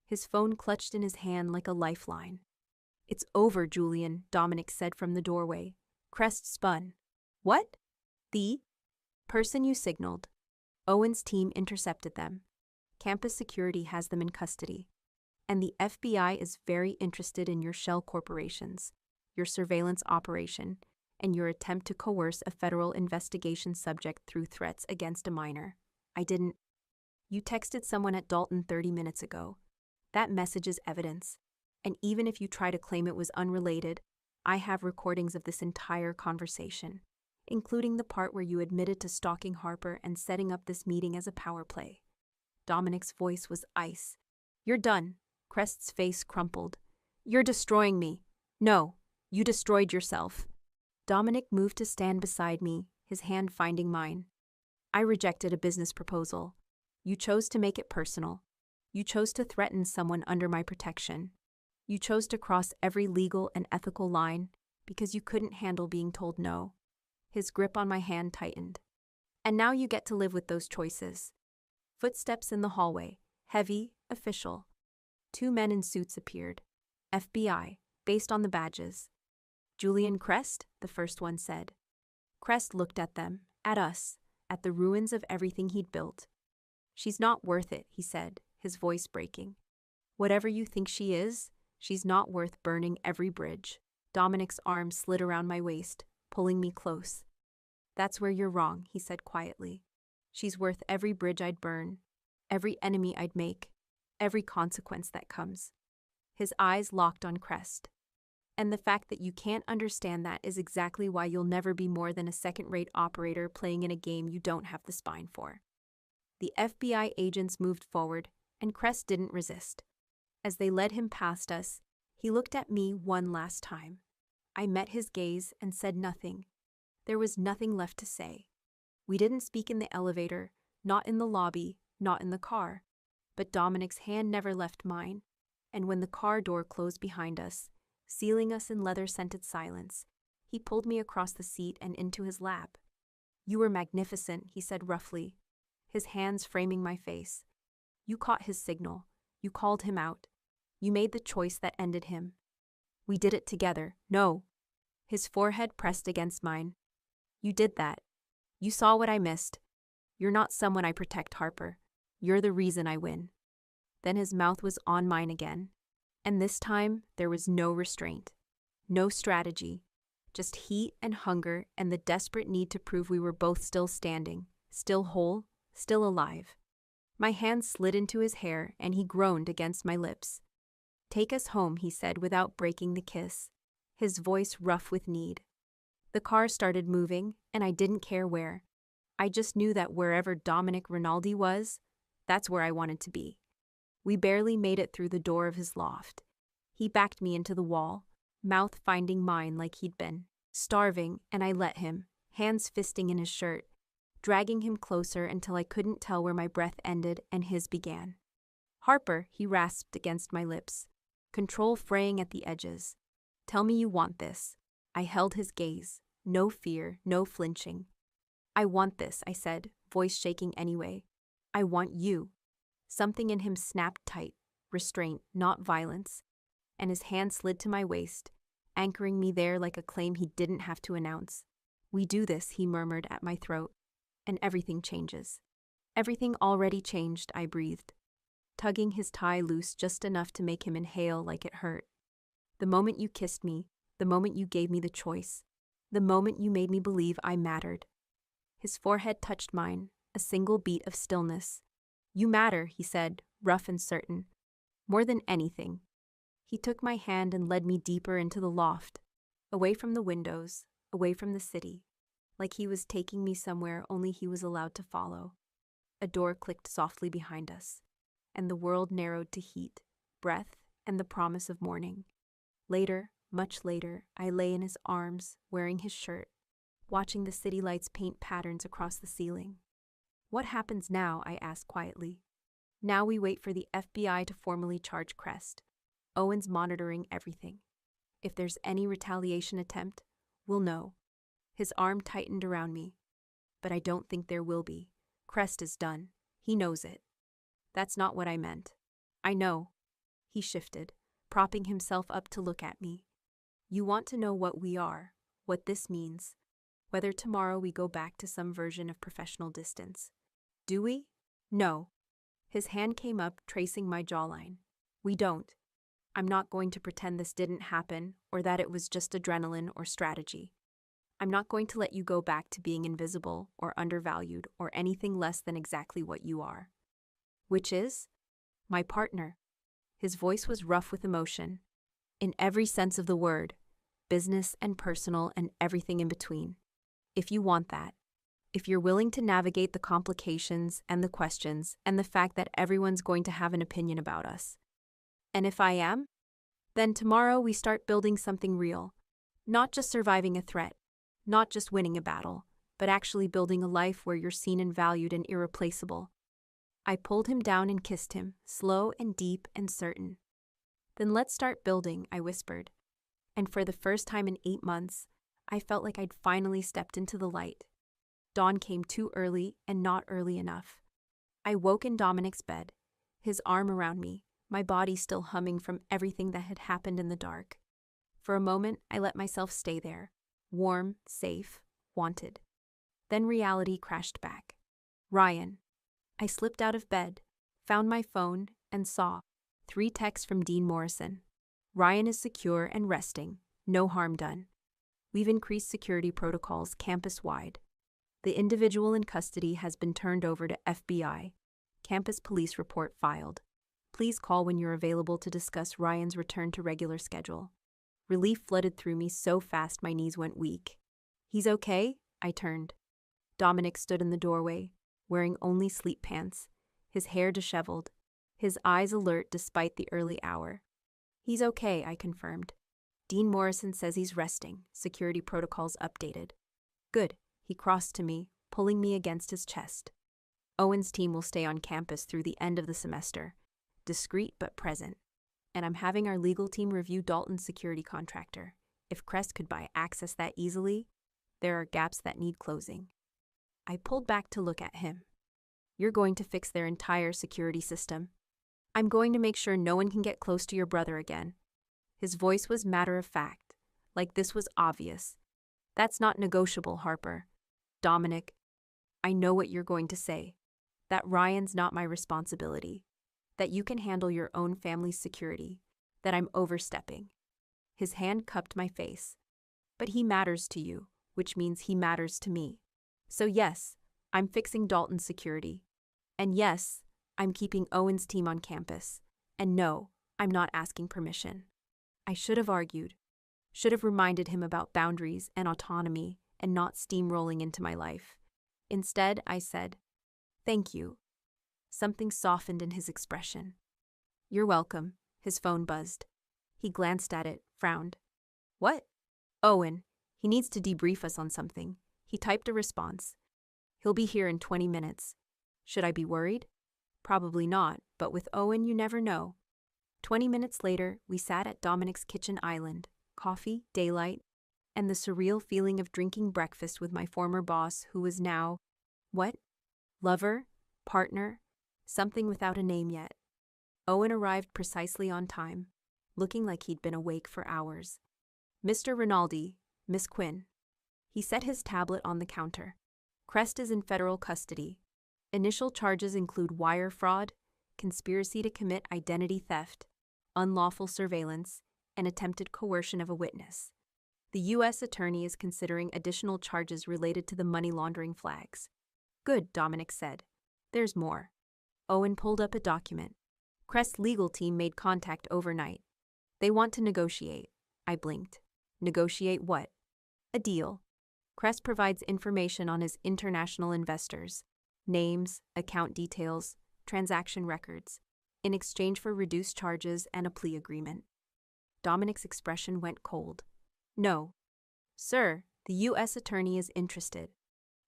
his phone clutched in his hand like a lifeline. It's over, Julian, Dominic said from the doorway. Crest spun. What? The person you signaled. Owen's team intercepted them. Campus security has them in custody. And the FBI is very interested in your shell corporations, your surveillance operation, and your attempt to coerce a federal investigation subject through threats against a minor. I didn't. You texted someone at Dalton 30 minutes ago. That message is evidence. And even if you try to claim it was unrelated, I have recordings of this entire conversation, including the part where you admitted to stalking Harper and setting up this meeting as a power play. Dominic's voice was ice. You're done. Crest's face crumpled. You're destroying me. No, you destroyed yourself. Dominic moved to stand beside me, his hand finding mine. I rejected a business proposal. You chose to make it personal. You chose to threaten someone under my protection. You chose to cross every legal and ethical line because you couldn't handle being told no. His grip on my hand tightened. And now you get to live with those choices. Footsteps in the hallway, heavy, official. 2 men in suits appeared. FBI, based on the badges. Julian Crest, the first one said. Crest looked at them, at us, at the ruins of everything he'd built. She's not worth it, he said, his voice breaking. Whatever you think she is, she's not worth burning every bridge. Dominic's arm slid around my waist, pulling me close. That's where you're wrong, he said quietly. She's worth every bridge I'd burn, every enemy I'd make, every consequence that comes. His eyes locked on Crest. And the fact that you can't understand that is exactly why you'll never be more than a second-rate operator playing in a game you don't have the spine for. The FBI agents moved forward, and Crest didn't resist. As they led him past us, he looked at me one last time. I met his gaze and said nothing. There was nothing left to say. We didn't speak in the elevator, not in the lobby, not in the car. But Dominic's hand never left mine, and when the car door closed behind us, sealing us in leather-scented silence, he pulled me across the seat and into his lap. "You were magnificent," he said roughly, his hands framing my face. "You caught his signal. You called him out. You made the choice that ended him. We did it together." "No." His forehead pressed against mine. "You did that. You saw what I missed. You're not someone I protect, Harper. You're the reason I win." Then his mouth was on mine again, and this time there was no restraint, no strategy, just heat and hunger and the desperate need to prove we were both still standing, still whole, still alive. My hand slid into his hair and he groaned against my lips. "Take us home," he said without breaking the kiss, his voice rough with need. The car started moving, and I didn't care where. I just knew that wherever Dominic Rinaldi was, that's where I wanted to be. We barely made it through the door of his loft. He backed me into the wall, mouth finding mine like he'd been starving, and I let him, hands fisting in his shirt, dragging him closer until I couldn't tell where my breath ended and his began. "Harper," he rasped against my lips, control fraying at the edges. "Tell me you want this." I held his gaze, no fear, no flinching. "I want this," I said, voice shaking anyway. "I want you." Something in him snapped tight, restraint, not violence, and his hand slid to my waist, anchoring me there like a claim he didn't have to announce. "We do this," he murmured at my throat, "and everything changes." "Everything already changed," I breathed, tugging his tie loose just enough to make him inhale like it hurt. "The moment you kissed me, the moment you gave me the choice, the moment you made me believe I mattered." His forehead touched mine, a single beat of stillness. "You matter," he said, rough and certain. "More than anything." He took my hand and led me deeper into the loft, away from the windows, away from the city, like he was taking me somewhere only he was allowed to follow. A door clicked softly behind us, and the world narrowed to heat, breath, and the promise of morning. Later, much later, I lay in his arms, wearing his shirt, watching the city lights paint patterns across the ceiling. "What happens now?" I asked quietly. "Now we wait for the FBI to formally charge Crest. Owen's monitoring everything. If there's any retaliation attempt, we'll know." His arm tightened around me. "But I don't think there will be. Crest is done. He knows it." "That's not what I meant." "I know." He shifted, propping himself up to look at me. "You want to know what we are, what this means, whether tomorrow we go back to some version of professional distance. Do we?" "No." His hand came up, tracing my jawline. "We don't. I'm not going to pretend this didn't happen or that it was just adrenaline or strategy. I'm not going to let you go back to being invisible or undervalued or anything less than exactly what you are." "Which is?" "My partner." His voice was rough with emotion. "In every sense of the word, business and personal and everything in between. If you want that. If you're willing to navigate the complications and the questions and the fact that everyone's going to have an opinion about us. And if I am, then tomorrow we start building something real. Not just surviving a threat, not just winning a battle, but actually building a life where you're seen and valued and irreplaceable." I pulled him down and kissed him, slow and deep and certain. "Then let's start building," I whispered. And for the first time in 8 months, I felt like I'd finally stepped into the light. Dawn came too early and not early enough. I woke in Dominic's bed, his arm around me, my body still humming from everything that had happened in the dark. For a moment, I let myself stay there, warm, safe, wanted. Then reality crashed back. Ryan. I slipped out of bed, found my phone, and saw 3 texts from Dean Morrison. "Ryan is secure and resting. No harm done. We've increased security protocols campus-wide. The individual in custody has been turned over to FBI. Campus police report filed. Please call when you're available to discuss Ryan's return to regular schedule." Relief flooded through me so fast my knees went weak. "He's okay?" I turned. Dominic stood in the doorway, wearing only sleep pants, his hair disheveled, his eyes alert despite the early hour. "He's okay," I confirmed. Dean Morrison says he's resting. Security protocols updated. Good, he crossed to me, pulling me against his chest. Owen's team will stay on campus through the end of the semester. Discreet but present. And I'm having our legal team review Dalton's security contractor. If Crest could buy access that easily, there are gaps that need closing. I pulled back to look at him. You're going to fix their entire security system. I'm going to make sure no one can get close to your brother again. His voice was matter of fact, like this was obvious. That's not negotiable, Harper. Dominic, I know what you're going to say. That Ryan's not my responsibility. That you can handle your own family's security. That I'm overstepping. His hand cupped my face. But he matters to you, which means he matters to me. So yes, I'm fixing Dalton's security. And yes, I'm keeping Owen's team on campus. And no, I'm not asking permission. I should have argued. Should have reminded him about boundaries and autonomy and not steamrolling into my life. Instead, I said, "Thank you." Something softened in his expression. "You're welcome." His phone buzzed. He glanced at it, frowned. "What?" "Owen. He needs to debrief us on something." He typed a response. "He'll be here in 20 minutes. Should I be worried?" Probably not, but with Owen you never know. 20 minutes later, we sat at Dominic's kitchen island, coffee, daylight, and the surreal feeling of drinking breakfast with my former boss who was now, what? Lover? Partner? Something without a name yet. Owen arrived precisely on time, looking like he'd been awake for hours. "Mr. Rinaldi, Miss Quinn." He set his tablet on the counter. "Crest is in federal custody. Initial charges include wire fraud, conspiracy to commit identity theft, unlawful surveillance, and attempted coercion of a witness. The U.S. Attorney is considering additional charges related to the money laundering flags." "Good," Dominic said. "There's more." Owen pulled up a document. "Crest's legal team made contact overnight. They want to negotiate." I blinked. "Negotiate what?" "A deal. Crest provides information on his international investors, names, account details, transaction records, in exchange for reduced charges and a plea agreement." Dominic's expression went cold. "No. Sir, the U.S. Attorney is interested.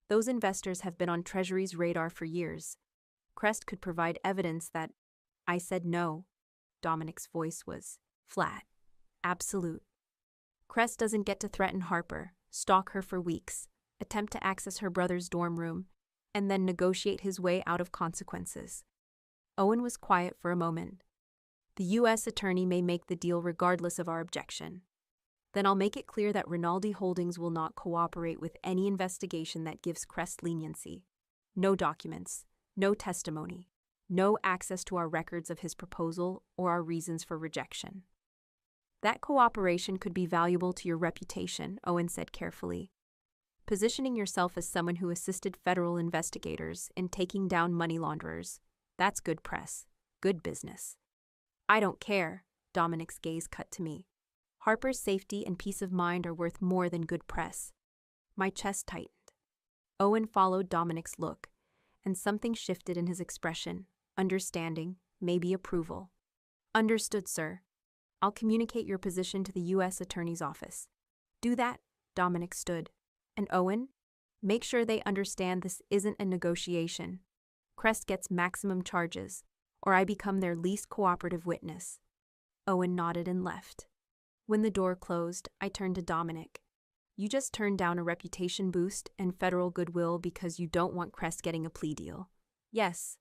Those investors have been on Treasury's radar for years. Crest could provide evidence that—" I said no. Dominic's voice was flat, absolute. "Crest doesn't get to threaten Harper, stalk her for weeks, attempt to access her brother's dorm room, and then negotiate his way out of consequences." Owen was quiet for a moment. "The U.S. Attorney may make the deal regardless of our objection. Then I'll make it clear that Rinaldi Holdings will not cooperate with any investigation that gives Crest leniency. No documents, no testimony, no access to our records of his proposal or our reasons for rejection." "That cooperation could be valuable to your reputation," Owen said carefully. "Positioning yourself as someone who assisted federal investigators in taking down money launderers, that's good press, good business." "I don't care," Dominic's gaze cut to me. "Harper's safety and peace of mind are worth more than good press." My chest tightened. Owen followed Dominic's look, and something shifted in his expression, understanding, maybe approval. "Understood, sir. I'll communicate your position to the U.S. Attorney's office." "Do that," Dominic stood. "And Owen, make sure they understand this isn't a negotiation. Crest gets maximum charges, or I become their least cooperative witness." Owen nodded and left. When the door closed, I turned to Dominic. "You just turned down a reputation boost and federal goodwill because you don't want Crest getting a plea deal." "Yes,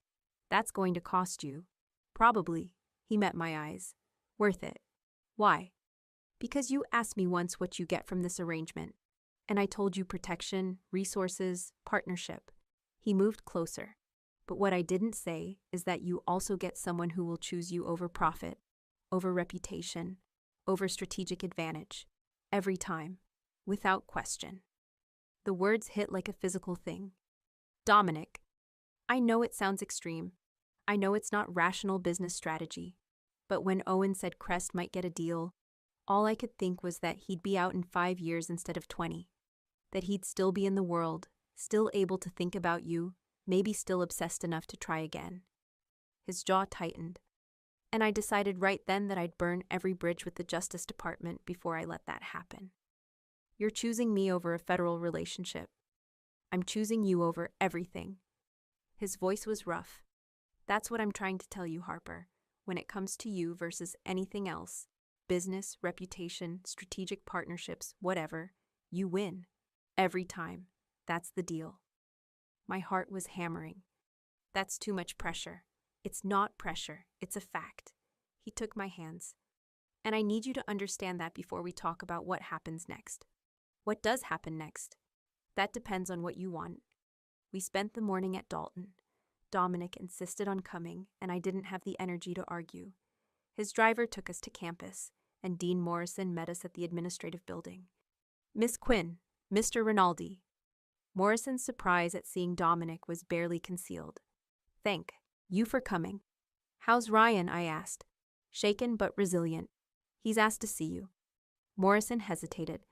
that's going to cost you." "Probably." He met my eyes. "Worth it." "Why?" "Because you asked me once what you get from this arrangement, and I told you protection, resources, partnership." He moved closer. "But what I didn't say is that you also get someone who will choose you over profit, over reputation, over strategic advantage, every time, without question." The words hit like a physical thing. "Dominic, I know it sounds extreme. I know it's not rational business strategy. But when Owen said Crest might get a deal, all I could think was that he'd be out in 5 years instead of 20. That he'd still be in the world, still able to think about you, maybe still obsessed enough to try again." His jaw tightened. And I decided right then that I'd burn every bridge with the Justice Department before I let that happen. You're choosing me over a federal relationship. I'm choosing you over everything. His voice was rough. That's what I'm trying to tell you, Harper. When it comes to you versus anything else, business, reputation, strategic partnerships, whatever, you win. Every time. That's the deal. My heart was hammering. That's too much pressure. It's not pressure, it's a fact. He took my hands. And I need you to understand that before we talk about what happens next. What does happen next? That depends on what you want. We spent the morning at Dalton. Dominic insisted on coming, and I didn't have the energy to argue. His driver took us to campus, and Dean Morrison met us at the administrative building. Miss Quinn, Mr. Rinaldi. Morrison's surprise at seeing Dominic was barely concealed. Thank you for coming. How's Ryan? I asked. Shaken but resilient. He's asked to see you. Morrison hesitated.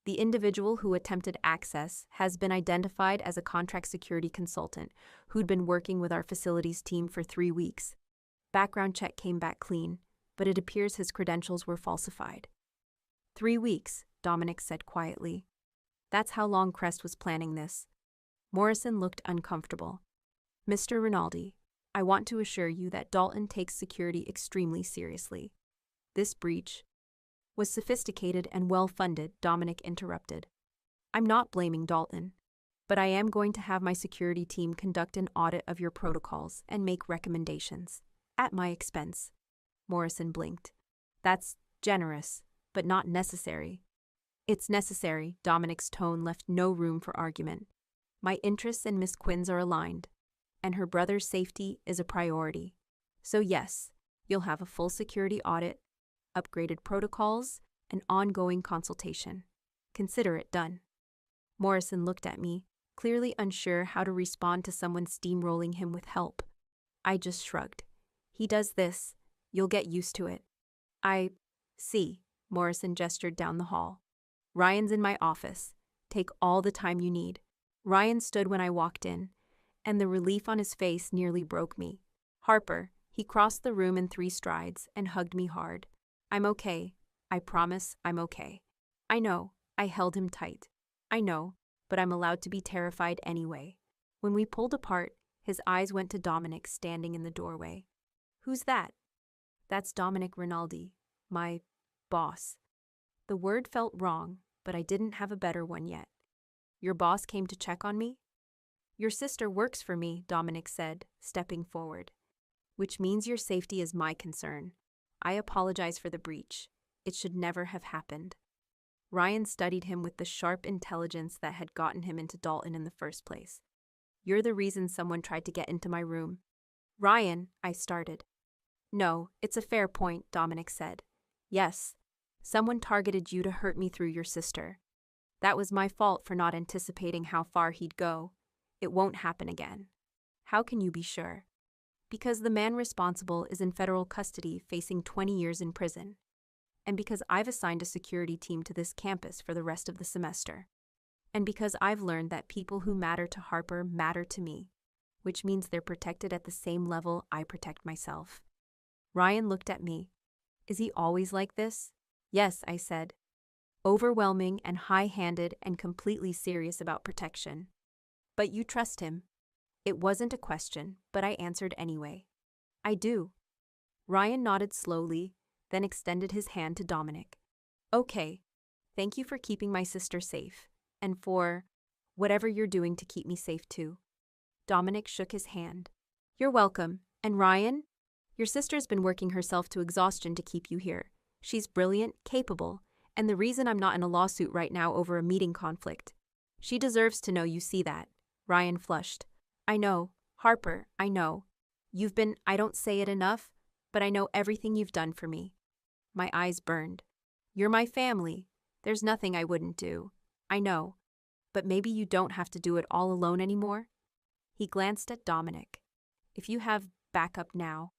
The individual who attempted access has been identified as a contract security consultant who'd been working with our facilities team for 3 weeks. Background check came back clean, but it appears his credentials were falsified. 3 weeks, Dominic said quietly. That's how long Crest was planning this. Morrison looked uncomfortable. Mr. Rinaldi, I want to assure you that Dalton takes security extremely seriously. This breach was sophisticated and well-funded, Dominic interrupted. I'm not blaming Dalton, but I am going to have my security team conduct an audit of your protocols and make recommendations. At my expense. Morrison blinked. That's generous, but not necessary. It's necessary, Dominic's tone left no room for argument. My interests and Miss Quinn's are aligned, and her brother's safety is a priority. So yes, you'll have a full security audit, upgraded protocols, and ongoing consultation. Consider it done. Morrison looked at me, clearly unsure how to respond to someone steamrolling him with help. I just shrugged. He does this. You'll get used to it. I see. Morrison gestured down the hall. Ryan's in my office. Take all the time you need. Ryan stood when I walked in, and the relief on his face nearly broke me. Harper, he crossed the room in 3 strides and hugged me hard. I'm okay. I promise I'm okay. I know. I held him tight. I know, but I'm allowed to be terrified anyway. When we pulled apart, his eyes went to Dominic standing in the doorway. Who's that? That's Dominic Rinaldi, my boss. The word felt wrong, but I didn't have a better one yet. Your boss came to check on me? Your sister works for me, Dominic said, stepping forward. Which means your safety is my concern. I apologize for the breach. It should never have happened. Ryan studied him with the sharp intelligence that had gotten him into Dalton in the first place. You're the reason someone tried to get into my room. Ryan, I started. No, it's a fair point, Dominic said. Yes, someone targeted you to hurt me through your sister. That was my fault for not anticipating how far he'd go. It won't happen again. How can you be sure? Because the man responsible is in federal custody facing 20 years in prison. And because I've assigned a security team to this campus for the rest of the semester. And because I've learned that people who matter to Harper matter to me, which means they're protected at the same level I protect myself. Ryan looked at me. Is he always like this? Yes, I said. Overwhelming and high-handed and completely serious about protection. But you trust him. It wasn't a question, but I answered anyway. I do. Ryan nodded slowly, then extended his hand to Dominic. Okay, thank you for keeping my sister safe, and for whatever you're doing to keep me safe too. Dominic shook his hand. You're welcome. And Ryan? Your sister's been working herself to exhaustion to keep you here. She's brilliant, capable, and the reason I'm not in a lawsuit right now over a meeting conflict. She deserves to know you see that. Ryan flushed. I know, Harper, I know. I don't say it enough, but I know everything you've done for me. My eyes burned. You're my family. There's nothing I wouldn't do. I know. But maybe you don't have to do it all alone anymore? He glanced at Dominic. If you have backup now.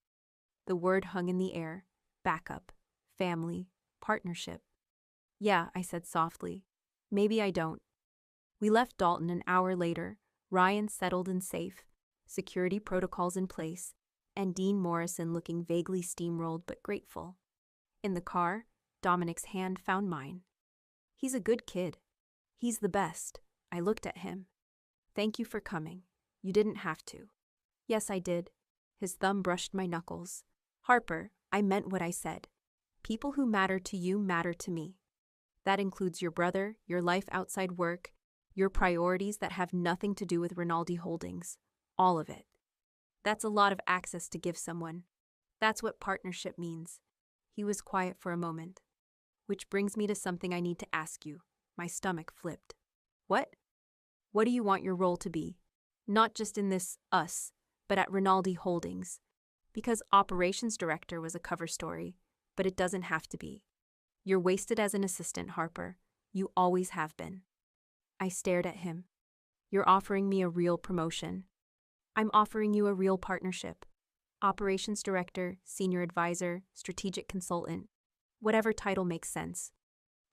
The word hung in the air. Backup. Family. Partnership. Yeah, I said softly. Maybe I don't. We left Dalton an hour later, Ryan settled and safe, security protocols in place, and Dean Morrison looking vaguely steamrolled but grateful. In the car, Dominic's hand found mine. He's a good kid. He's the best. I looked at him. Thank you for coming. You didn't have to. Yes, I did. His thumb brushed my knuckles. Harper, I meant what I said. People who matter to you matter to me. That includes your brother, your life outside work, your priorities that have nothing to do with Rinaldi Holdings. All of it. That's a lot of access to give someone. That's what partnership means. He was quiet for a moment. Which brings me to something I need to ask you. My stomach flipped. What? What do you want your role to be? Not just in this us, but at Rinaldi Holdings. Because operations director was a cover story, but it doesn't have to be. You're wasted as an assistant, Harper. You always have been. I stared at him. You're offering me a real promotion. I'm offering you a real partnership. Operations director, senior advisor, strategic consultant. Whatever title makes sense.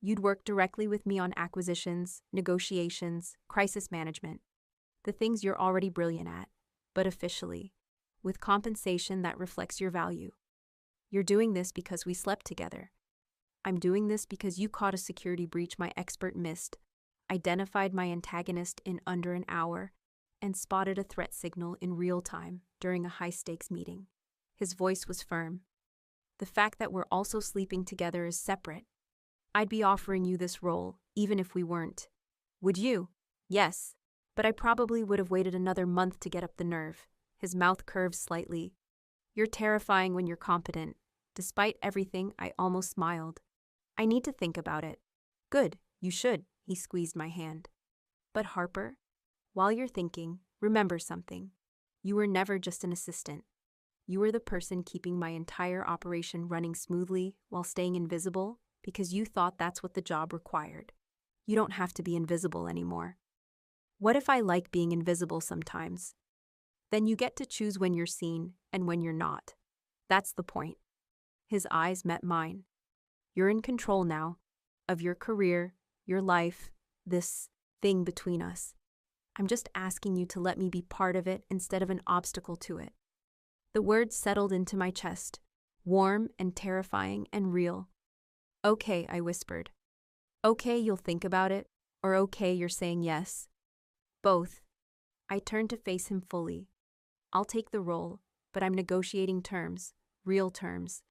You'd work directly with me on acquisitions, negotiations, crisis management. The things you're already brilliant at, but officially, with compensation that reflects your value. You're doing this because we slept together. I'm doing this because you caught a security breach my expert missed, identified my antagonist in under an hour, and spotted a threat signal in real time during a high-stakes meeting. His voice was firm. The fact that we're also sleeping together is separate. I'd be offering you this role, even if we weren't. Would you? Yes. But I probably would have waited another month to get up the nerve. His mouth curved slightly. You're terrifying when you're competent. Despite everything, I almost smiled. I need to think about it. Good, you should, he squeezed my hand. But Harper, while you're thinking, remember something. You were never just an assistant. You were the person keeping my entire operation running smoothly while staying invisible because you thought that's what the job required. You don't have to be invisible anymore. What if I like being invisible sometimes? Then you get to choose when you're seen and when you're not. That's the point. His eyes met mine. You're in control now, of your career, your life, this thing between us. I'm just asking you to let me be part of it instead of an obstacle to it. The words settled into my chest, warm and terrifying and real. Okay, I whispered. Okay, you'll think about it, or okay, you're saying yes. Both. I turned to face him fully. I'll take the role, but I'm negotiating terms, real terms.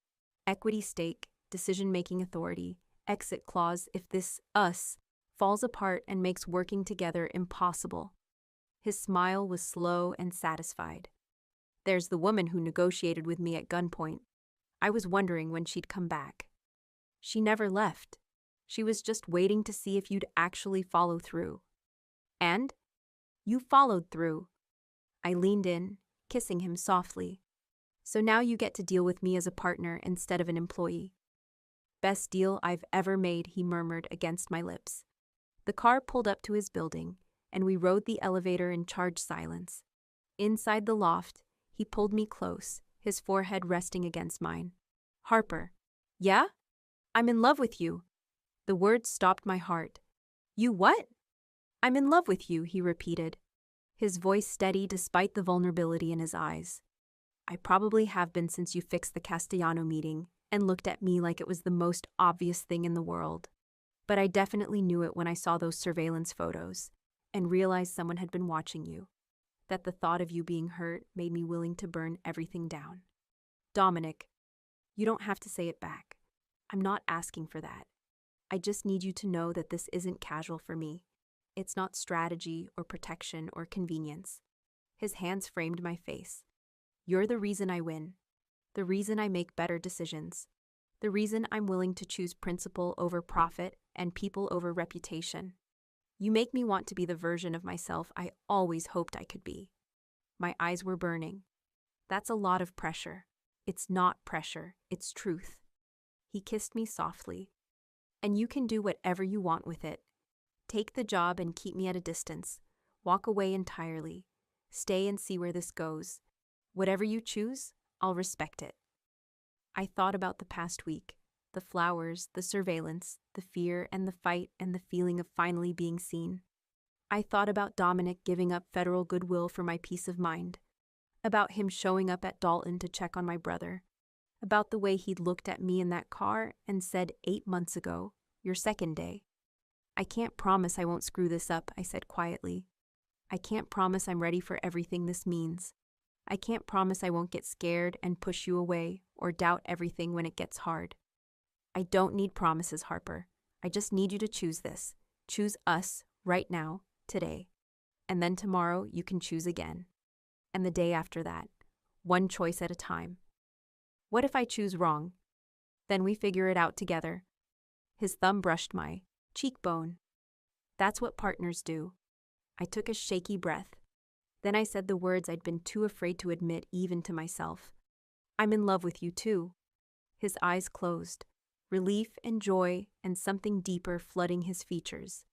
Equity stake, decision-making authority, exit clause if this us falls apart and makes working together impossible. His smile was slow and satisfied. There's the woman who negotiated with me at gunpoint. I was wondering when she'd come back. She never left. She was just waiting to see if you'd actually follow through. And? You followed through. I leaned in, kissing him softly. So now you get to deal with me as a partner instead of an employee. Best deal I've ever made, he murmured against my lips. The car pulled up to his building, and we rode the elevator in charged silence. Inside the loft, he pulled me close, his forehead resting against mine. Harper. Yeah? I'm in love with you. The words stopped my heart. You what? I'm in love with you, he repeated, his voice steady despite the vulnerability in his eyes. I probably have been since you fixed the Castellano meeting and looked at me like it was the most obvious thing in the world. But I definitely knew it when I saw those surveillance photos and realized someone had been watching you, that the thought of you being hurt made me willing to burn everything down. Dominic, you don't have to say it back. I'm not asking for that. I just need you to know that this isn't casual for me. It's not strategy or protection or convenience. His hands framed my face. You're the reason I win. The reason I make better decisions. The reason I'm willing to choose principle over profit and people over reputation. You make me want to be the version of myself I always hoped I could be. My eyes were burning. That's a lot of pressure. It's not pressure, it's truth. He kissed me softly. And you can do whatever you want with it. Take the job and keep me at a distance. Walk away entirely. Stay and see where this goes. Whatever you choose, I'll respect it. I thought about the past week, the flowers, the surveillance, the fear and the fight and the feeling of finally being seen. I thought about Dominic giving up federal goodwill for my peace of mind. about him showing up at Dalton to check on my brother, about the way he'd looked at me in that car and said 8 months ago, your second day. I can't promise I won't screw this up, I said quietly. I can't promise I'm ready for everything this means. I can't promise I won't get scared and push you away or doubt everything when it gets hard. I don't need promises, Harper. I just need you to choose this. Choose us right now, today. And then tomorrow you can choose again. And the day after that. One choice at a time. What if I choose wrong? Then we figure it out together. His thumb brushed my cheekbone. That's what partners do. I took a shaky breath. Then I said the words I'd been too afraid to admit even to myself. I'm in love with you too. His eyes closed, relief and joy and something deeper flooding his features.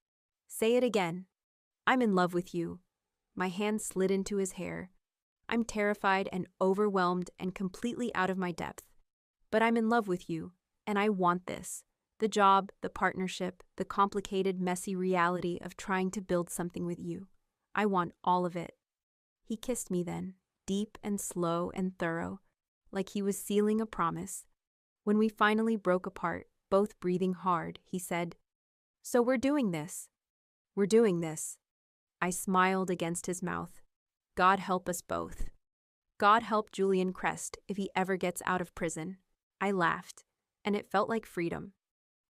Say it again. I'm in love with you. My hand slid into his hair. I'm terrified and overwhelmed and completely out of my depth. But I'm in love with you, and I want this. The job, the partnership, the complicated, messy reality of trying to build something with you. I want all of it. He kissed me then, deep and slow and thorough, like he was sealing a promise. When we finally broke apart, both breathing hard, he said, "So we're doing this. We're doing this." I smiled against his mouth. God help us both. God help Julian Crest if he ever gets out of prison. I laughed, and it felt like freedom.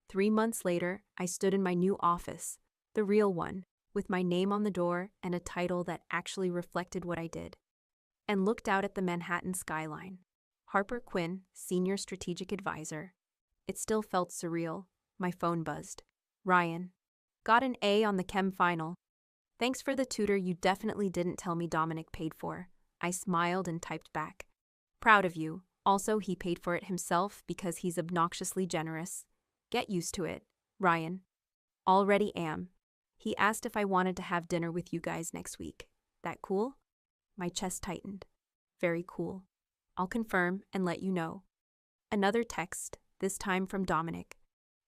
3 months later, I stood in my new office, the real one, with my name on the door and a title that actually reflected what I did, and looked out at the Manhattan skyline. Harper Quinn, Senior Strategic Advisor. It still felt surreal. My phone buzzed. Ryan. Got an A on the chem final. Thanks for the tutor you definitely didn't tell me Dominic paid for. I smiled and typed back. Proud of you. Also, he paid for it himself because he's obnoxiously generous. Get used to it, Ryan. Already am. He asked if I wanted to have dinner with you guys next week. That cool? My chest tightened. Very cool. I'll confirm and let you know. Another text, this time from Dominic.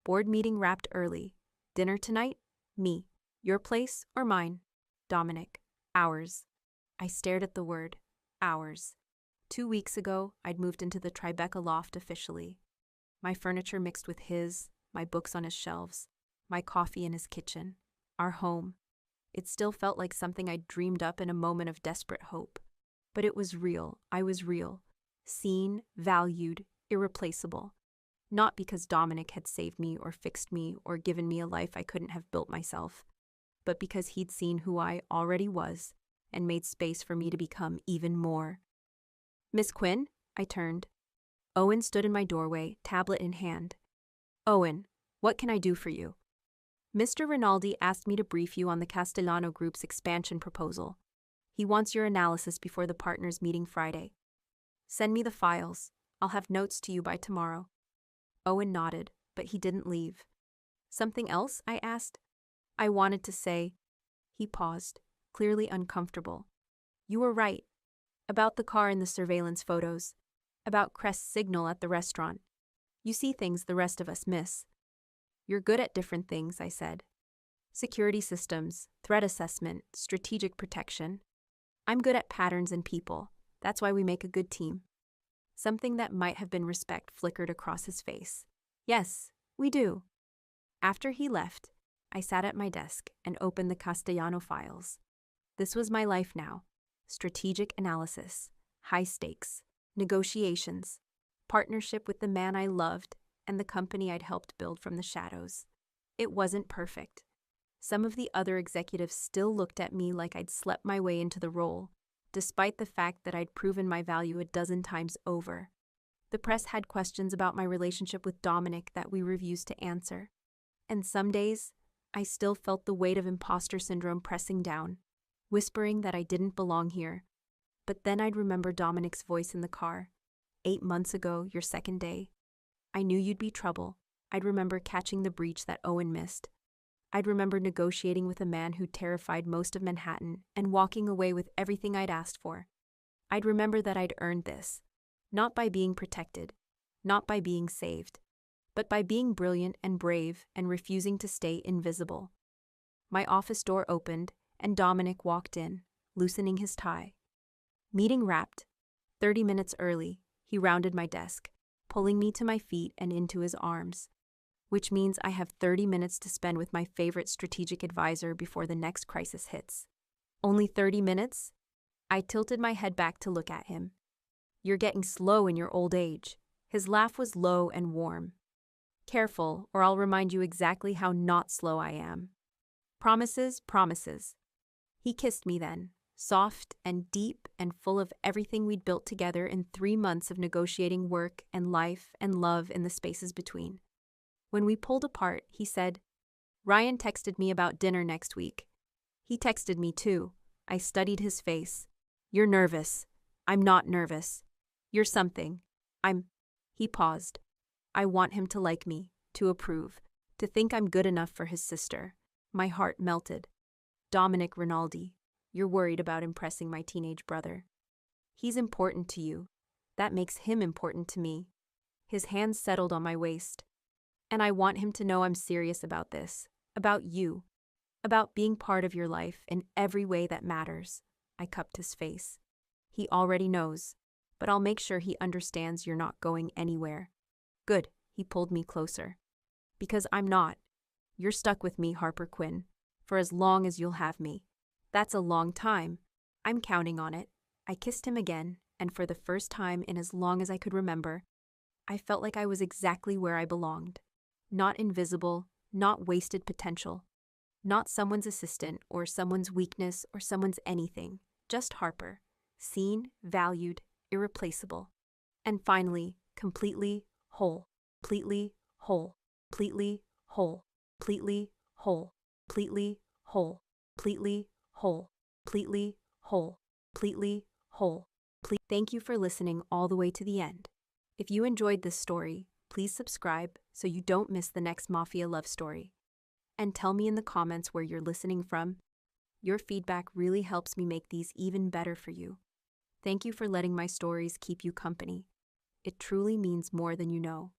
Board meeting wrapped early. Dinner tonight? Me. Your place or mine? Dominic. Ours. I stared at the word. Ours. 2 weeks ago, I'd moved into the Tribeca loft officially. My furniture mixed with his, my books on his shelves, my coffee in his kitchen, our home. It still felt like something I'd dreamed up in a moment of desperate hope. But it was real. I was real. Seen, valued, irreplaceable. Not because Dominic had saved me or fixed me or given me a life I couldn't have built myself, but because he'd seen who I already was and made space for me to become even more. Miss Quinn? I turned. Owen stood in my doorway, tablet in hand. Owen, what can I do for you? Mr. Rinaldi asked me to brief you on the Castellano Group's expansion proposal. He wants your analysis before the partners' meeting Friday. Send me the files. I'll have notes to you by tomorrow. Owen nodded, but he didn't leave. Something else? I asked. I wanted to say. He paused, clearly uncomfortable. You were right. About the car in the surveillance photos. About Crest's signal at the restaurant. You see things the rest of us miss. You're good at different things, I said. Security systems, threat assessment, strategic protection. I'm good at patterns and people. That's why we make a good team. Something that might have been respect flickered across his face. Yes, we do. After he left, I sat at my desk and opened the Castellano files. This was my life now. Strategic analysis, high stakes, negotiations, partnership with the man I loved and the company I'd helped build from the shadows. It wasn't perfect. Some of the other executives still looked at me like I'd slept my way into the role, despite the fact that I'd proven my value a dozen times over. The press had questions about my relationship with Dominic that we refused to answer. And some days, I still felt the weight of imposter syndrome pressing down, whispering that I didn't belong here. But then I'd remember Dominic's voice in the car. 8 months ago, your second day. I knew you'd be trouble. I'd remember catching the breach that Owen missed. I'd remember negotiating with a man who terrified most of Manhattan and walking away with everything I'd asked for. I'd remember that I'd earned this, not by being protected, not by being saved, but by being brilliant and brave and refusing to stay invisible. My office door opened, and Dominic walked in, loosening his tie. Meeting wrapped. 30 minutes early, he rounded my desk, pulling me to my feet and into his arms, which means I have 30 minutes to spend with my favorite strategic advisor before the next crisis hits. Only 30 minutes? I tilted my head back to look at him. You're getting slow in your old age. His laugh was low and warm. Careful, or I'll remind you exactly how not slow I am. Promises, promises. He kissed me then, soft and deep and full of everything we'd built together in 3 months of negotiating work and life and love in the spaces between. When we pulled apart, he said, Ryan texted me about dinner next week. He texted me too. I studied his face. You're nervous. I'm not nervous. You're something. He paused. I want him to like me, to approve, to think I'm good enough for his sister. My heart melted. Dominic Rinaldi, you're worried about impressing my teenage brother. He's important to you. That makes him important to me. His hands settled on my waist. And I want him to know I'm serious about this, about you, about being part of your life in every way that matters. I cupped his face. He already knows, but I'll make sure he understands you're not going anywhere. Good, he pulled me closer. Because I'm not. You're stuck with me, Harper Quinn, for as long as you'll have me. That's a long time. I'm counting on it. I kissed him again, and for the first time in as long as I could remember, I felt like I was exactly where I belonged. Not invisible, not wasted potential. Not someone's assistant or someone's weakness or someone's anything. Just Harper. Seen, valued, irreplaceable. And finally, completely whole. Completely whole. Completely whole. Completely whole. Completely whole. Completely whole. Completely whole. Completely whole. Thank you for listening all the way to the end. If you enjoyed this story, please subscribe so you don't miss the next Mafia love story. And tell me in the comments where you're listening from. Your feedback really helps me make these even better for you. Thank you for letting my stories keep you company. It truly means more than you know.